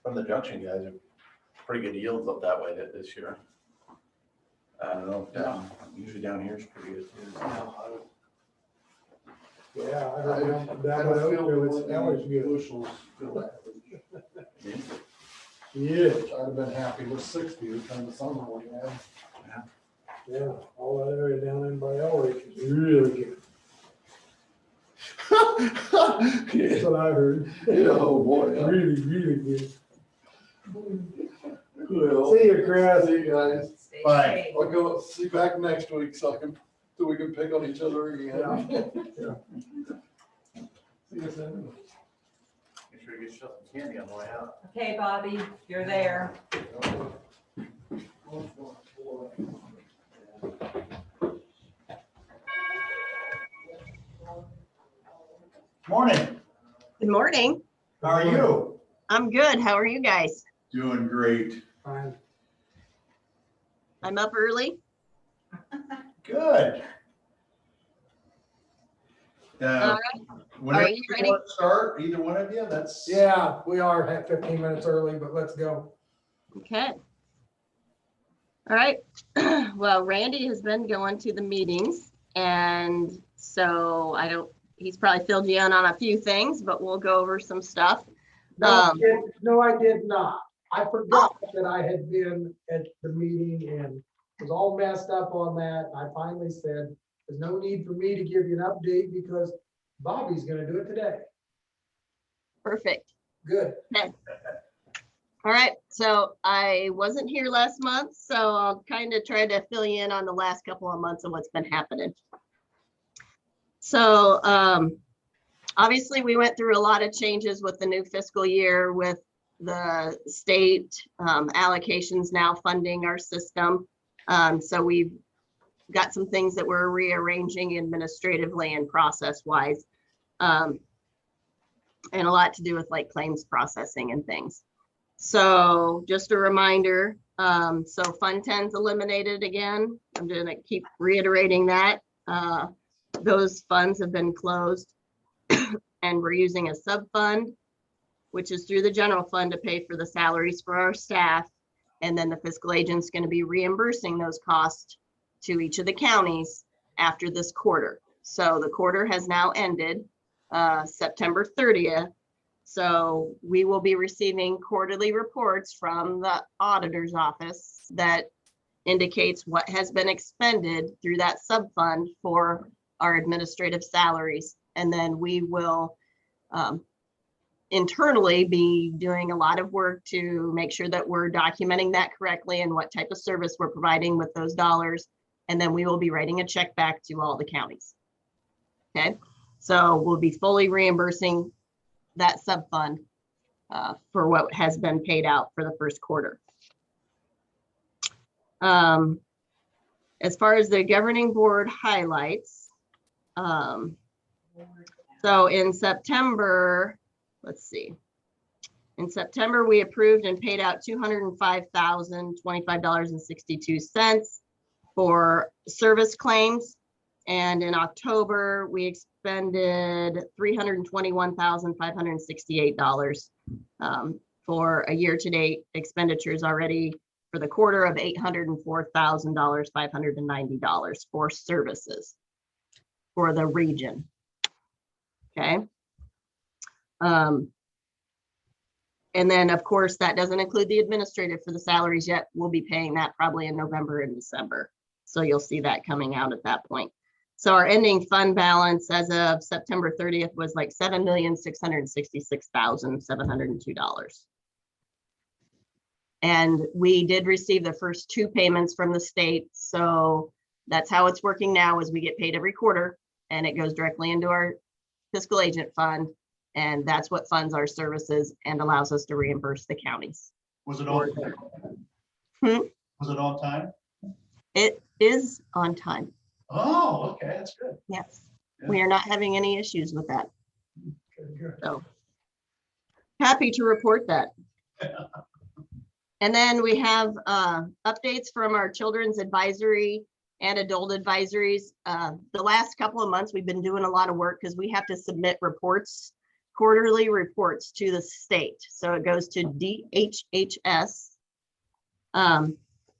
from the junction guys, pretty good yields up that way this year. I don't know, usually down here is pretty good too. Yeah, I I heard down don't by feel Oakville, it's always good. bushels feel average. Yeah, I'd have been happy with 60 the kind of summer we had. yeah, all that area down in by Elric is really good. That's Yeah, what I heard. oh boy. Yeah. Really, really good. Well, See you, Chris. see you guys. Stay Bye. safe. I'll go see you back next week so we can pick on each other again. Yeah. See you soon. Make sure you get yourself some candy on the way out. Okay, Bobby, you're there. Morning. Good morning. How are you? I'm good. How are you guys? Doing great. Fine. I'm up early. Good. All right. Whenever Are you ready? want to start, either one of you, that's. Yeah, we are at 15 minutes early, but let's go. Okay. All right. Well, Randy has been going to the meetings, and so he's probably filled you in on a few things, but we'll go over some stuff. No, I did not. I forgot that I had been at the meeting and was all messed up on that. I finally said, there's no need for me to give you an update because Bobby's gonna do it today. Perfect. Good. All right. So I wasn't here last month, so I'll kind of try to fill you in on the last couple of months of what's been happening. So obviously we went through a lot of changes with the new fiscal year with the state allocations now funding our system. So we've got some things that we're rearranging administratively and process wise. And a lot to do with like claims processing and things. So just a reminder, so Fund 10's eliminated again. I'm gonna keep reiterating that. Those funds have been closed and we're using a sub-fund, which is through the general fund to pay for the salaries for our staff. And then the fiscal agent's gonna be reimbursing those costs to each of the counties after this quarter. So the quarter has now ended September 30th. So we will be receiving quarterly reports from the auditor's office that indicates what has been expended through that sub-fund for our administrative salaries. And then we will internally be doing a lot of work to make sure that we're documenting that correctly and what type of service we're providing with those dollars. And then we will be writing a check back to all the counties. Okay, so we'll be fully reimbursing that sub-fund for what has been paid out for the first quarter. As far as the governing board highlights, so in September, let's see. In September, we approved and paid out $205,025.62 for service claims. And in October, we expended $321,568 for a year-to-date expenditures already for the quarter of $804,590 for services for the region. Okay. And then, of course, that doesn't include the administrative for the salaries yet. We'll be paying that probably in November and December. So you'll see that coming out at that point. So our ending fund balance as of September 30th was like $7,666,702. And we did receive the first 2 payments from the state. So that's how it's working now is we get paid every quarter and it goes directly into our fiscal agent fund. And that's what funds our services and allows us to reimburse the counties. Was it on? Was it on time? It is on time. Oh, okay, that's good. Yes, Yeah. we are not having any issues with that. Good. So happy to report that. And then we have updates from our children's advisory and adult advisories. The last couple of months, we've been doing a lot of work because we have to submit reports, quarterly reports to the state. So it goes to DHHS.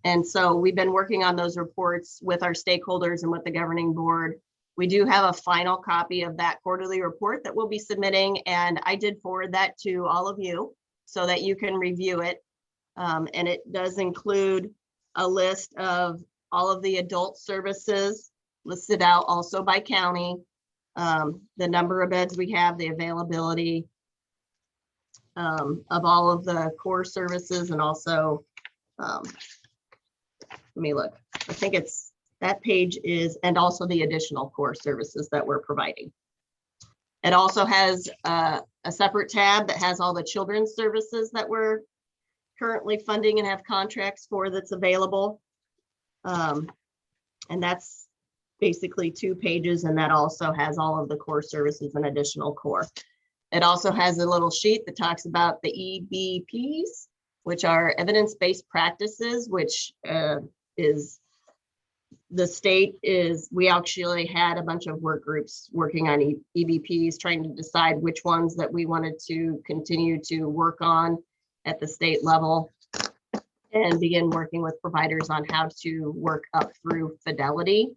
And so we've been working on those reports with our stakeholders and with the governing board. We do have a final copy of that quarterly report that we'll be submitting. And I did forward that to all of you so that you can review it. And it does include a list of all of the adult services listed out also by county, the number of beds we have, the availability of all of the core services, and also, let me look, I think it's that page is, and also the additional core services that we're providing. It also has a separate tab that has all the children's services that we're currently funding and have contracts for that's available. And that's basically 2 pages, and that also has all of the core services and additional core. It also has a little sheet that talks about the EBPs, which are evidence-based practices, which is the state is, we actually had a bunch of work groups working on EBPs, trying to decide which ones that we wanted to continue to work on at the state level and begin working with providers on how to work up through fidelity.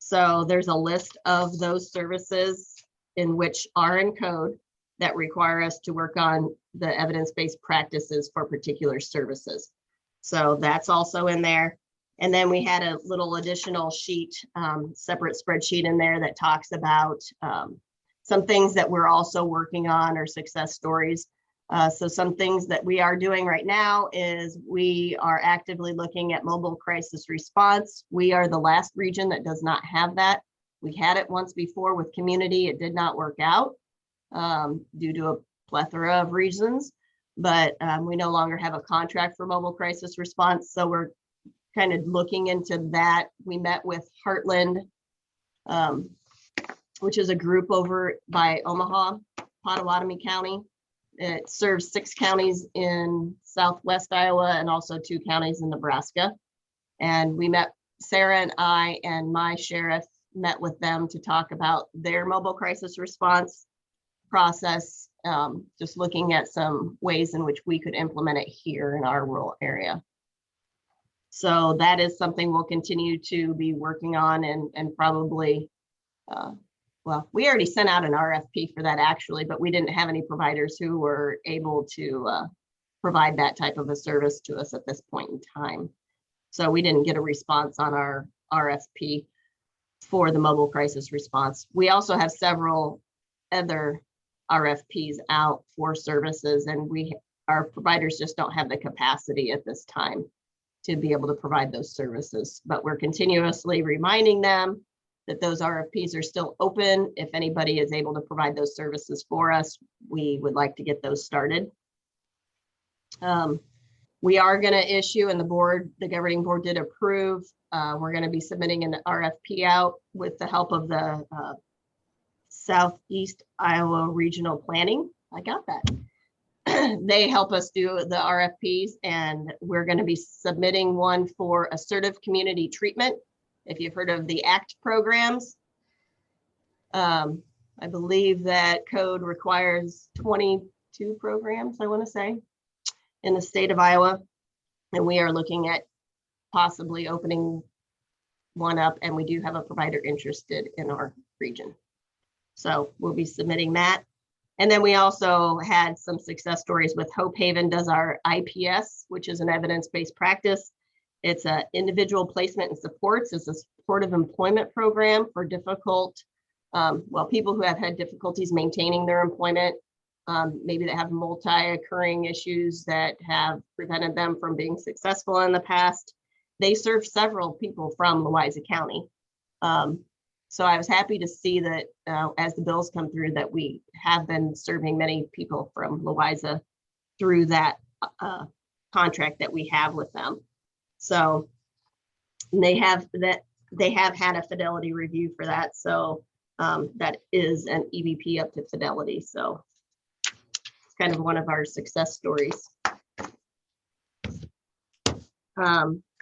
So there's a list of those services in which are in code that require us to work on the evidence-based practices for particular services. So that's also in there. And then we had a little additional sheet, separate spreadsheet in there that talks about some things that we're also working on, or success stories. So some things that we are doing right now is we are actively looking at mobile crisis response. We are the last region that does not have that. We had it once before with community. It did not work out due to a plethora of reasons, but we no longer have a contract for mobile crisis response. So we're kind of looking into that. We met with Heartland, which is a group over by Omaha, Pottawatomie County. It serves 6 counties in southwest Iowa and also 2 counties in Nebraska. And we met, Sarah and I and my sheriff met with them to talk about their mobile crisis response process, just looking at some ways in which we could implement it here in our rural area. So that is something we'll continue to be working on, and probably, well, we already sent out an RFP for that actually, but we didn't have any providers who were able to provide that type of a service to us at this point in time. So we didn't get a response on our RFP for the mobile crisis response. We also have several other RFPs out for services, and our providers just don't have the capacity at this time to be able to provide those services. But we're continuously reminding them that those RFPs are still open. If anybody is able to provide those services for us, we would like to get those started. We are going to issue, and the governing board did approve, we're going to be submitting an RFP out with the help of the Southeast Iowa Regional Planning. I got that. They help us do the RFPs, and we're going to be submitting one for assertive community treatment. If you've heard of the ACT programs, I believe that code requires 22 programs, I want to say, in the state of Iowa. And we are looking at possibly opening one up, and we do have a provider interested in our region. So we'll be submitting that. And then we also had some success stories with Hope Haven does our IPS, which is an evidence-based practice. It's an individual placement and supports. It's a supportive employment program for difficult, people who have had difficulties maintaining their employment. Maybe they have multi-occurring issues that have prevented them from being successful in the past. They serve several people from Louisa County. So I was happy to see that as the bills come through, that we have been serving many people from Louisa through that contract that we have with them. So they have had a fidelity review for that. So that is an EBP up to fidelity. So it's kind of one of our success stories.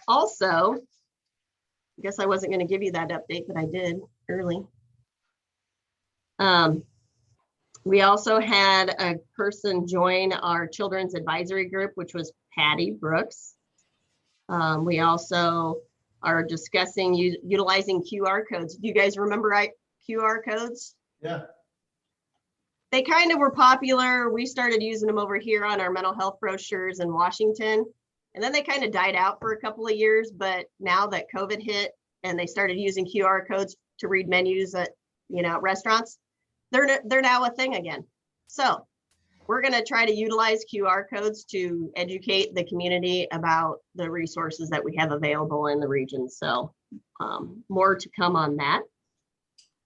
Also, I guess I wasn't going to give you that update, but I did early. We also had a person join our children's advisory group, which was Patty Brooks. We also are discussing utilizing QR codes. Do you guys remember QR codes? Yeah. They kind of were popular. We started using them over here on our mental health brochures in Washington. And then they kind of died out for a couple of years. But now that COVID hit and they started using QR codes to read menus at restaurants, they're now a thing again. So we're going to try to utilize QR codes to educate the community about the resources that we have available in the region. So more to come on that.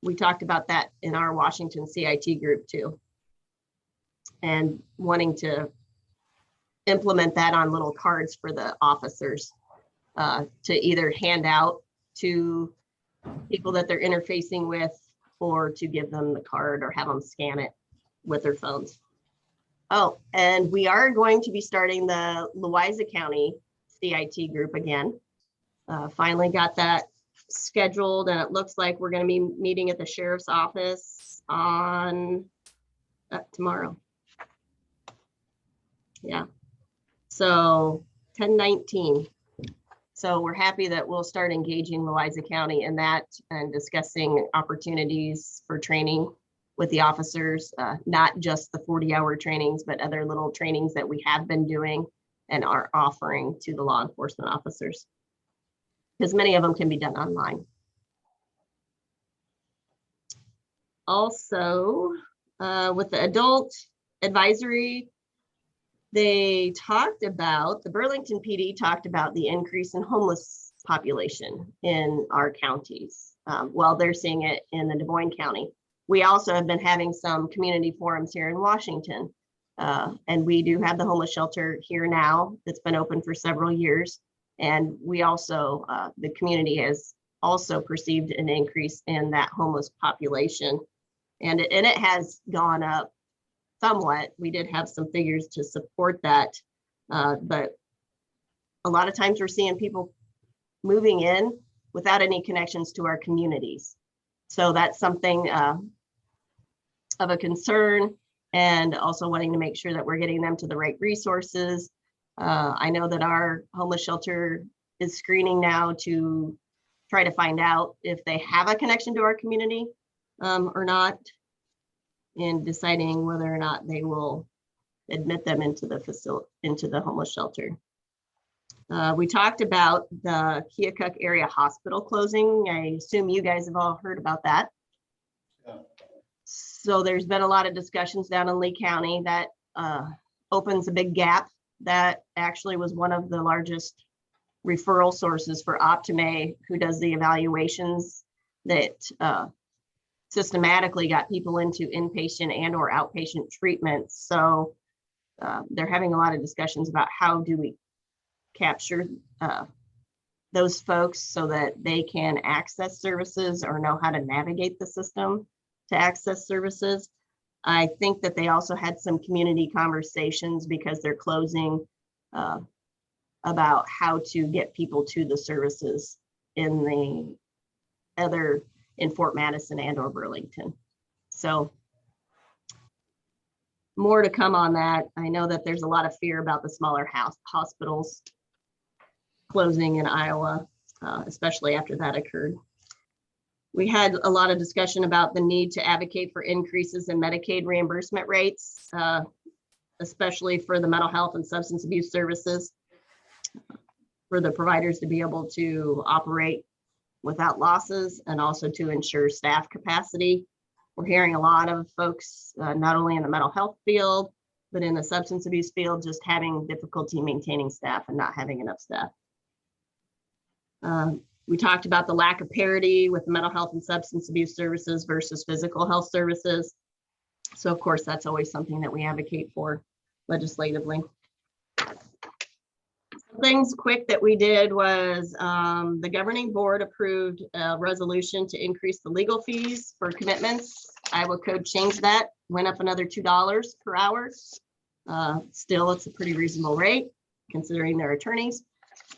We talked about that in our Washington CIT group too, and wanting to implement that on little cards for the officers to either hand out to people that they're interfacing with, or to give them the card or have them scan it with their phones. Oh, and we are going to be starting the Louisa County CIT group again. Finally got that scheduled, and it looks like we're going to be meeting at the sheriff's office on tomorrow. Yeah, so 10/19. So we're happy that we'll start engaging Louisa County in that and discussing opportunities for training with the officers, not just the 40-hour trainings, but other little trainings that we have been doing and are offering to the law enforcement officers, because many of them can be done online. Also, with the adult advisory, they talked about, the Burlington PD talked about the increase in homeless population in our counties. Well, they're seeing it in the Des Moines County. We also have been having some community forums here in Washington. And we do have the homeless shelter here now that's been open for several years. And we also, the community has also perceived an increase in that homeless population. And it has gone up somewhat. We did have some figures to support that. But a lot of times we're seeing people moving in without any connections to our communities. So that's something of a concern, and also wanting to make sure that we're getting them to the right resources. I know that our homeless shelter is screening now to try to find out if they have a connection to our community or not, and deciding whether or not they will admit them into the facility, into the homeless shelter. We talked about the Keokuk area hospital closing. I assume you guys have all heard about that. Yeah. So there's been a lot of discussions down in Lee County that opens a big gap. That actually was one of the largest referral sources for Optime, who does the evaluations that systematically got people into inpatient and or outpatient treatments. So they're having a lot of discussions about how do we capture those folks so that they can access services or know how to navigate the system to access services. I think that they also had some community conversations, because they're closing, about how to get people to the services in the other, in Fort Madison and or Burlington. So more to come on that. I know that there's a lot of fear about the smaller hospitals closing in Iowa, especially after that occurred. We had a lot of discussion about the need to advocate for increases in Medicaid reimbursement rates, especially for the mental health and substance abuse services, for the providers to be able to operate without losses, and also to ensure staff capacity. We're hearing a lot of folks, not only in the mental health field, but in the substance abuse field, just having difficulty maintaining staff and not having enough staff. We talked about the lack of parity with mental health and substance abuse services versus physical health services. So of course, that's always something that we advocate for legislatively. Things quick that we did was the governing board approved a resolution to increase the legal fees for commitments. Iowa code changed that, went up another $2 per hour. Still, it's a pretty reasonable rate considering they're attorneys.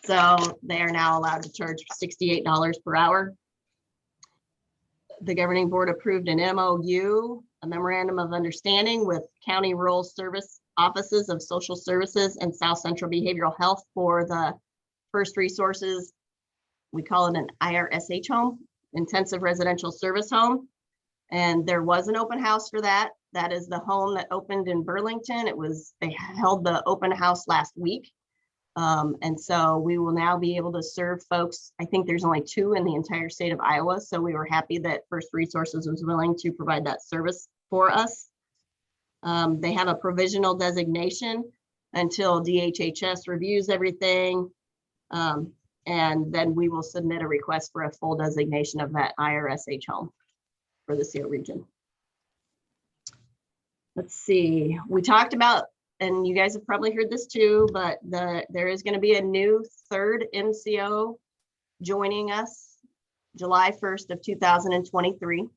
So they are now allowed to charge $68 per hour. The governing board approved an MOU, a memorandum of understanding, with County Rural Service Offices of Social Services and South Central Behavioral Health for the First Resources. We call it an IRSH home, Intensive Residential Service Home. And there was an open house for that. That is the home that opened in Burlington. They held the open house last week. And so we will now be able to serve folks. I think there's only 2 in the entire state of Iowa. So we were happy that First Resources was willing to provide that service for us. They have a provisional designation until DHHS reviews everything. And then we will submit a request for a full designation of that IRSH home for the CO region. Let's see, we talked about, and you guys have probably heard this too, but there is going to be a new 3rd MCO joining us July 1st of 2023.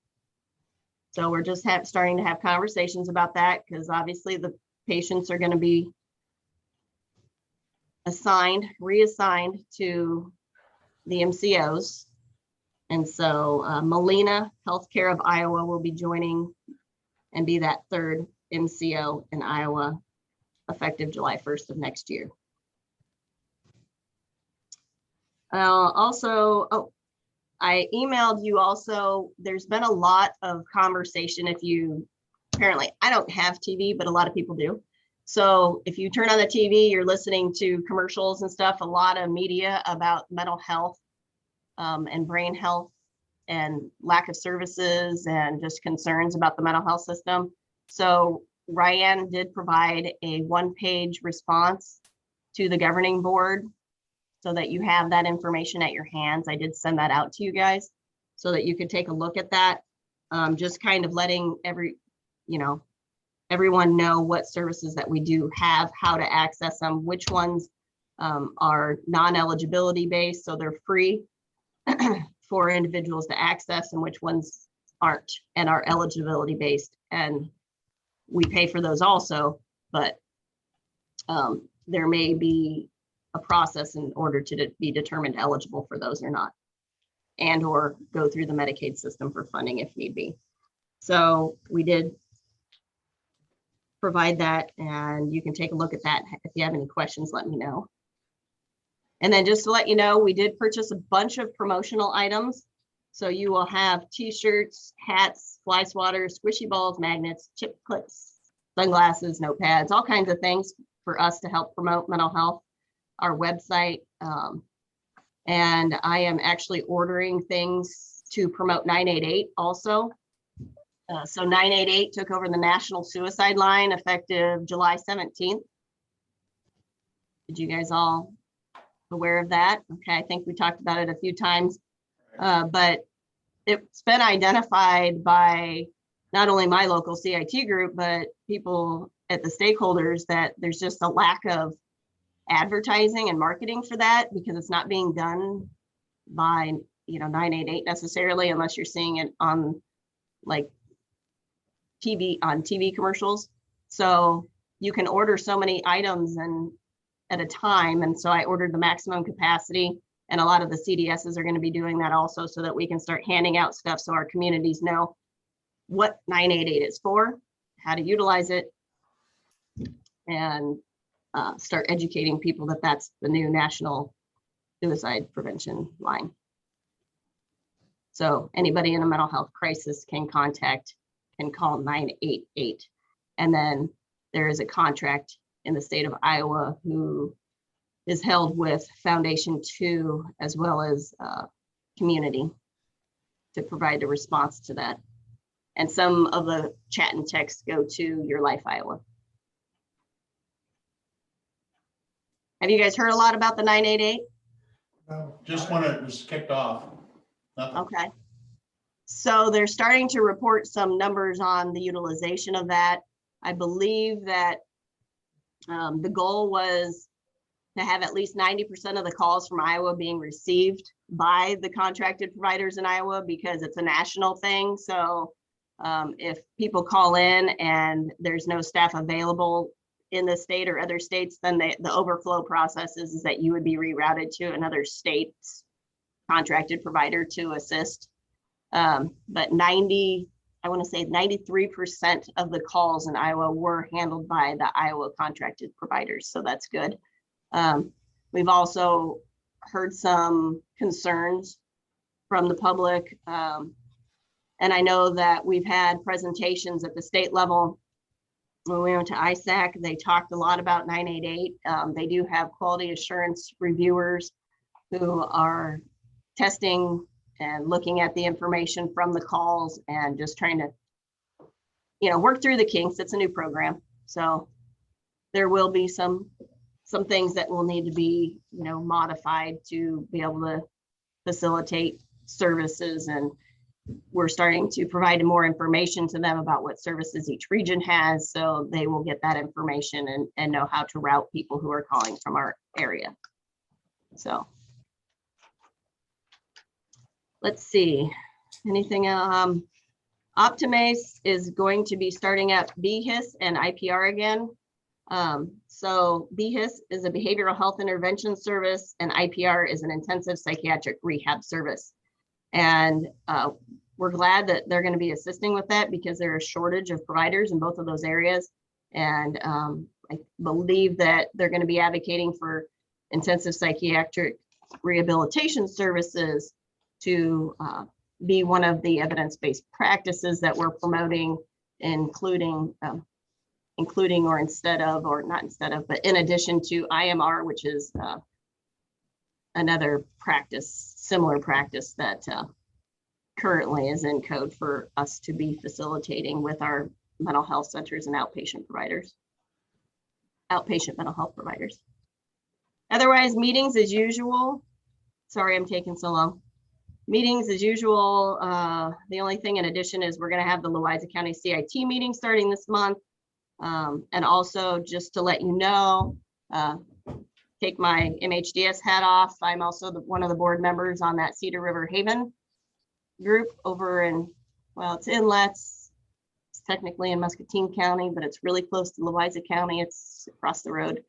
So we're just starting to have conversations about that because obviously the patients are going to be reassigned to the MCOs. And so Molina Healthcare of Iowa will be joining and be that third MCO in Iowa effective July 1st of next year. I emailed you also. There's been a lot of conversation. Apparently I don't have TV, but a lot of people do. So if you turn on the TV, you're listening to commercials and stuff, a lot of media about mental health and brain health and lack of services and just concerns about the mental health system. So Ryan did provide a one-page response to the governing board so that you have that information at your hands. I did send that out to you guys so that you could take a look at that. Just kind of letting everyone know what services that we do have, how to access them, which ones are non-eligibility based, so they're free for individuals to access, and which ones aren't and are eligibility based. And we pay for those also, but there may be a process in order to be determined eligible for those or not, and or go through the Medicaid system for funding if need be. So we did provide that, and you can take a look at that. If you have any questions, let me know. And then just to let you know, we did purchase a bunch of promotional items. So you will have t-shirts, hats, fly swatters, squishy balls, magnets, chip clips, sunglasses, notepads, all kinds of things for us to help promote mental health, our website. And I am actually ordering things to promote 988 also. So 988 took over the National Suicide Line effective July 17th. Did you guys all aware of that? Okay, I think we talked about it a few times, but it's been identified by not only my local CIT group, but people at the stakeholders that there's just a lack of advertising and marketing for that because it's not being done by 988 necessarily, unless you're seeing it on like TV commercials. So you can order so many items and at a time. And so I ordered the maximum capacity, and a lot of the CDSs are going to be doing that also so that we can start handing out stuff so our communities know what 988 is for, how to utilize it, and start educating people that that's the new National Suicide Prevention Line. So anybody in a mental health crisis can call 988. And then there is a contract in the state of Iowa who is held with Foundation 2 as well as community to provide a response to that. And some of the chat and text go to Your Life Iowa. Have you guys heard a lot about the 988? Just when it was kicked off. Nothing. Okay. So they're starting to report some numbers on the utilization of that. I believe that the goal was to have at least 90% of the calls from Iowa being received by the contracted providers in Iowa because it's a national thing. So if people call in and there's no staff available in the state or other states, then the overflow process is that you would be rerouted to another state's contracted provider to assist. But I want to say 93% of the calls in Iowa were handled by the Iowa contracted providers. So that's good. We've also heard some concerns from the public. And I know that we've had presentations at the state level. When we went to ISAC, they talked a lot about 988. They do have quality assurance reviewers who are testing and looking at the information from the calls and just trying to, work through the kinks. It's a new program. So there will be some things that will need to be, modified to be able to facilitate services. And we're starting to provide more information to them about what services each region has. So they will get that information and know how to route people who are calling from our area. So let's see, anything, Optimase is going to be starting up BHIS and IPR again. So BHIS is a behavioral health intervention service and IPR is an intensive psychiatric rehab service. And we're glad that they're going to be assisting with that because there's a shortage of providers in both of those areas. And I believe that they're going to be advocating for intensive psychiatric rehabilitation services to be one of the evidence-based practices that we're promoting, including or instead of, or not instead of, but in addition to IMR, which is another practice, similar practice that currently is in code for us to be facilitating with our mental health centers and outpatient mental health providers. Otherwise, meetings as usual. Sorry, I'm taking so long. Meetings as usual. The only thing in addition is we're going to have the Louisa County CIT meeting starting this month. And also just to let you know, take my MHDS hat off. I'm also one of the board members on that Cedar River Haven group over in, well, it's inlets. It's technically in Muscatine County, but it's really close to Louisa County. It's across the road.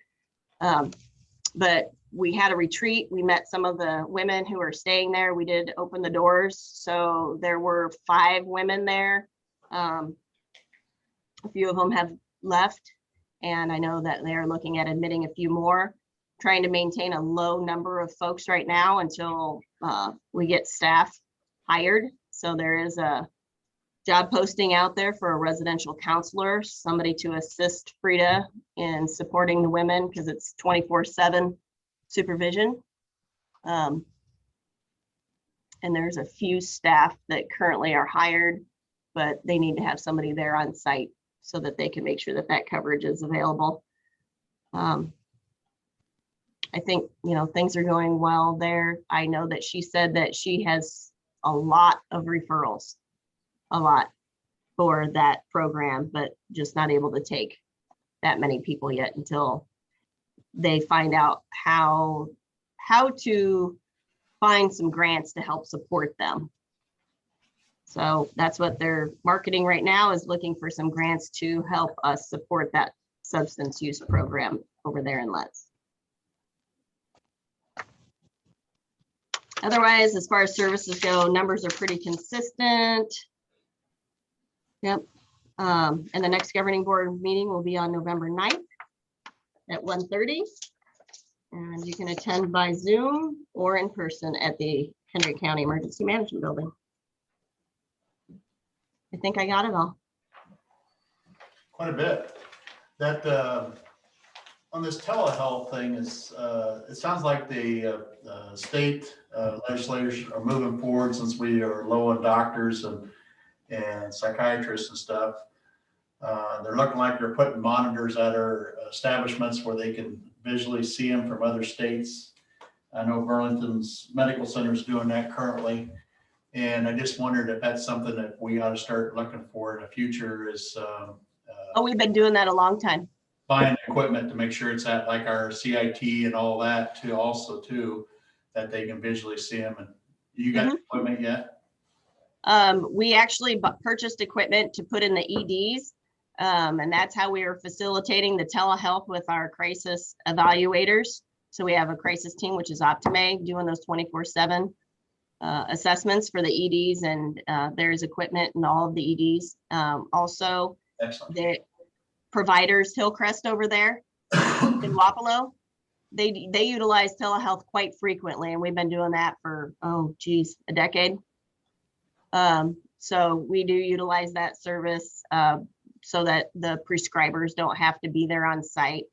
But we had a retreat. We met some of the women who are staying there. We did open the doors. So there were 5 women there. A few of them have left. And I know that they're looking at admitting a few more, trying to maintain a low number of folks right now until we get staff hired. So there is a job posting out there for a residential counselor, somebody to assist Frida in supporting the women because it's 24/7 supervision. And there's a few staff that currently are hired, but they need to have somebody there on site so that they can make sure that that coverage is available. I think, things are going well there. I know that she said that she has a lot of referrals, a lot for that program, but just not able to take that many people yet until they find out how to find some grants to help support them. So that's what they're marketing right now, is looking for some grants to help us support that substance use program over there in Letts. Otherwise, as far as services go, numbers are pretty consistent. Yep. And the next governing board meeting will be on November 9th at 1:30. And you can attend by Zoom or in person at the Henry County Emergency Management Building. I think I got it all. Quite a bit. That on this telehealth thing is, it sounds like the state legislators are moving forward since we are low on doctors and psychiatrists and stuff. They're looking like they're putting monitors at our establishments where they can visually see them from other states. I know Burlington's Medical Center is doing that currently. And I just wondered if that's something that we ought to start looking for in the future is Oh, we've been doing that a long time. buying equipment to make sure it's at like our CIT and all that too, also too, that they can visually see them. And you got equipment yet? We actually purchased equipment to put in the EDs. And that's how we are facilitating the telehealth with our crisis evaluators. So we have a crisis team, which is Optimay, doing those 24/7 assessments for the EDs, and there's equipment in all of the EDs. Also, Excellent. the providers, Hillcrest over there in Wapello, they utilize telehealth quite frequently, and we've been doing that for, a decade. So we do utilize that service so that the prescribers don't have to be there on site.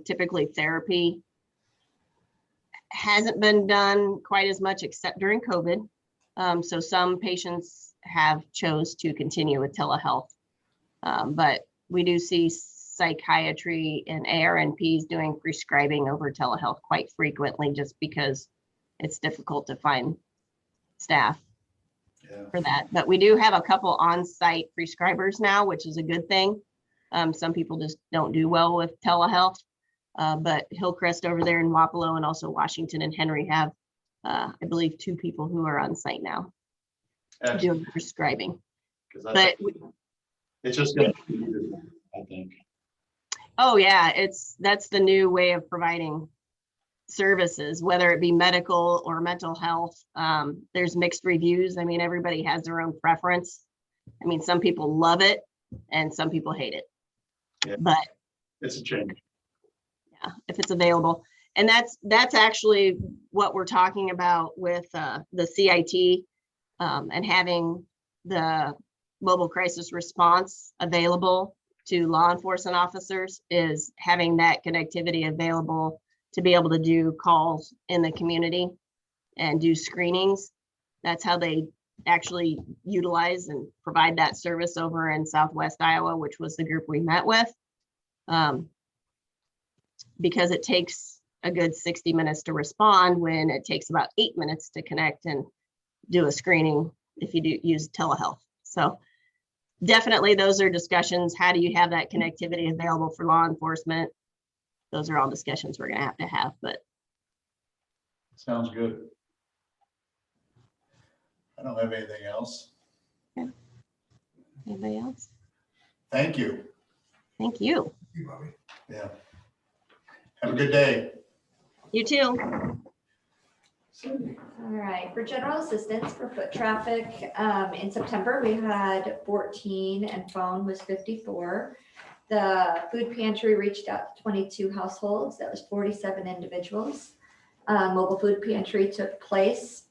Typically therapy hasn't been done quite as much except during COVID. So some patients have chose to continue with telehealth. But we do see psychiatry and ARNPs doing prescribing over telehealth quite frequently just because it's difficult to find staff for that. But we do have a couple on-site prescribers now, which is a good thing. Some people just don't do well with telehealth. But Hillcrest over there in Wapello and also Washington and Henry have I believe 2 people who are on site now Excellent. doing prescribing. 'Cause I But think it's just gonna, I think. oh yeah, that's the new way of providing services, whether it be medical or mental health. There's mixed reviews. I mean, everybody has their own preference. I mean, some people love it and some people hate it. Yeah. But It's a change. yeah, if it's available. And that's actually what we're talking about with the CIT and having the mobile crisis response available to law enforcement officers, is having that connectivity available to be able to do calls in the community and do screenings. That's how they actually utilize and provide that service over in Southwest Iowa, which was the group we met with. Because it takes a good 60 minutes to respond when it takes about 8 minutes to connect and do a screening if you do use telehealth. So definitely those are discussions. How do you have that connectivity available for law enforcement? Those are all discussions we're gonna have to have, but Sounds good. I don't have anything else. anybody else? Thank you. Thank you. You, Bobby. Yeah. Have a good day. You too. All right, for general assistance for foot traffic, in September, we had 14 and phone was 54. The food pantry reached out to 22 households, that was 47 individuals. Mobile food pantry took place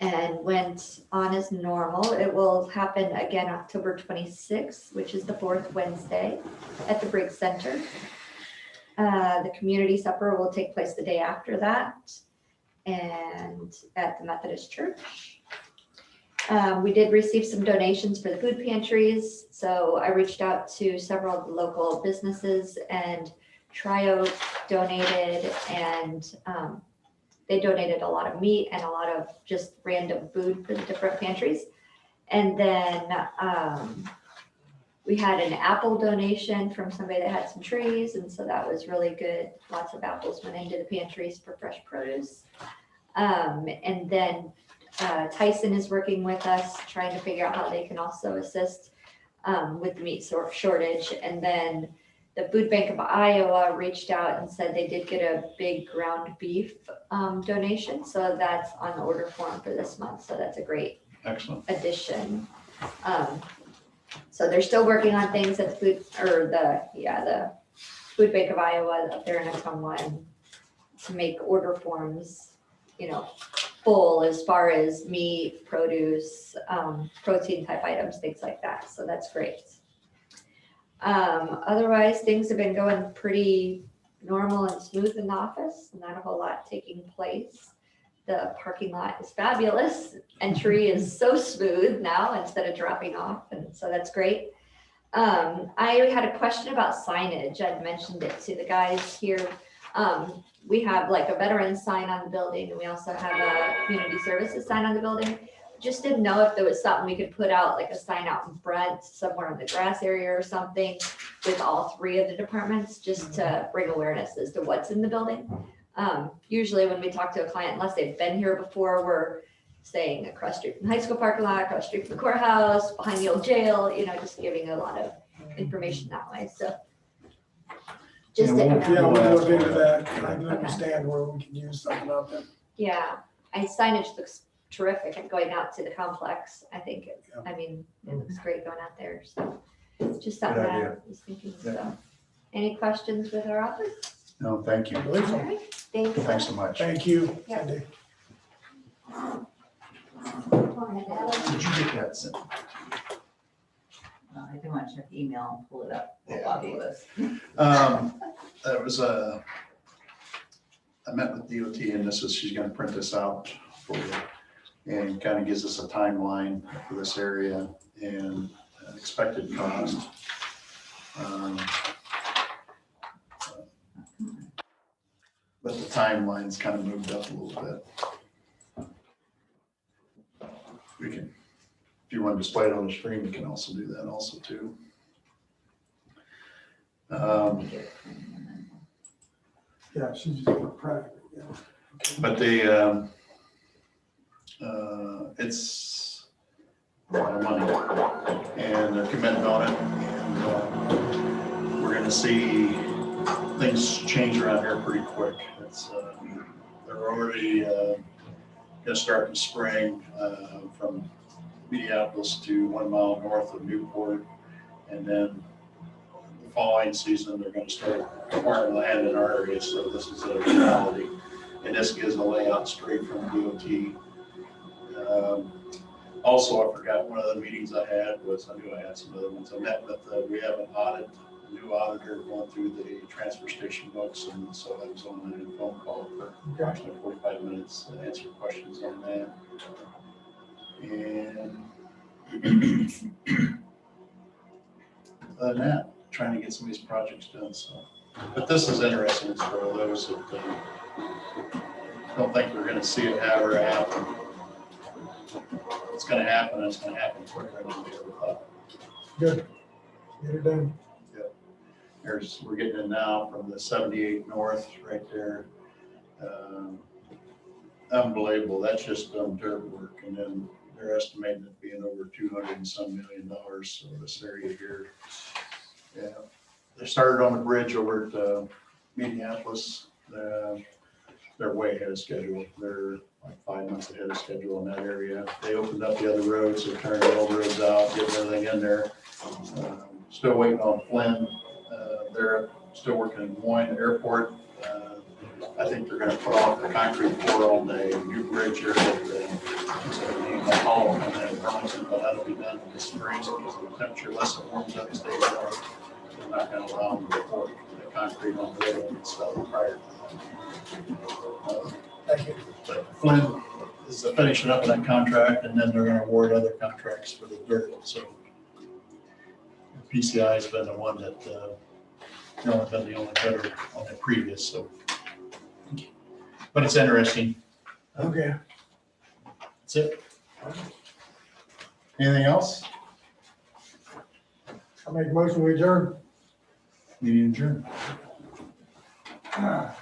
and went on as normal. It will happen again October 26th, which is the 4th Wednesday at the Briggs Center. The community supper will take place the day after that and at the Methodist Church. We did receive some donations for the food pantries. So I reached out to several of the local businesses, and Trio donated, and they donated a lot of meat and a lot of just random food for the different pantries. And then we had an apple donation from somebody that had some trees, and so that was really good. Lots of apples went into the pantries for fresh produce. And then Tyson is working with us, trying to figure out how they can also assist with the meat shortage. And then the Food Bank of Iowa reached out and said they did get a big ground beef donation. So that's on the order form for this month. So that's a great Excellent. addition. So they're still working on things at the the Food Bank of Iowa up there in Atumwa to make order forms, full as far as meat, produce, protein type items, things like that. So that's great. Otherwise, things have been going pretty normal and smooth in the office. Not a whole lot taking place. The parking lot is fabulous. Entry is so smooth now instead of dropping off, and so that's great. I had a question about signage. I'd mentioned it to the guys here. We have like a veteran sign on the building, and we also have a community services sign on the building. Just didn't know if there was something we could put out, like a sign out in front somewhere in the grass area or something with all 3 of the departments, just to bring awareness as to what's in the building. Usually when we talk to a client, unless they've been here before, we're saying across the street from the high school parking lot, across the street from the courthouse, behind the old jail, just giving a lot of information that way. So just Yeah, didn't Yeah, know. we'll look into that. I do understand where we can use something out there. Yeah, signage looks terrific and going out to the complex. I think it looks great going out there. So just something Good that I idea. was thinking. Yeah. So any questions with our office? No, thank you. I believe All so. right, thanks. Thanks so much. Thank you, Yeah. Cindy. Did you get that sent? I do want to check email and pull it up. Yeah. Bobby was. That was I met with DOT, and she's gonna print this out for you, and kind of gives us a timeline for this area and expected cost. But the timeline's kind of moved up a little bit. We can, if you want to display it on the screen, we can also do that also too. Yeah, she's just gonna print it. Yeah. But they, It's a lot of money and they're committing on it. And we're gonna see things change around here pretty quick. It's, they're already gonna start in the spring from Minneapolis to 1 mile north of Newport. And then the following season, they're gonna start acquiring land in our area. So this is a reality. And this gives a layout straight from DOT. Also, I forgot one of the meetings I had was, I knew I had some other ones. I met with, we have an new auditor going through the transfer station books. And so I was on a phone call for approximately 45 minutes to answer questions on that. And other than that, trying to get some of these projects done. So, but this is interesting. It's for those that don't think we're going to see it ever happen. It's going to happen. And it's going to happen quicker than we ever thought. Good. Get it done. We're getting in now from the 78 north right there. Unbelievable. That's just dirt work. And then they're estimating it being over $200 and some million. So this area here, yeah. They started on the bridge over at Minneapolis. They're way ahead of schedule. They're like 5 months ahead of schedule in that area. They opened up the other roads, they turned the old roads out, getting everything in there. Still waiting on Flynn. They're still working in Des Moines Airport. I think they're gonna put off the concrete pour on the new bridge here at Hollow coming in Burlington, but that'll be done in the spring because the temperature less it warms up, stays warm. They're not gonna allow them to pour the concrete on the road and stuff prior. Thank you. But Flynn is finishing up that contract and then they're gonna award other contracts for the dirt. So PCI has been the one that, been the only bidder on the previous, so. But it's interesting. Okay. That's it. Anything else? I'll make a motion, we adjourn. Meeting adjourned. Ah.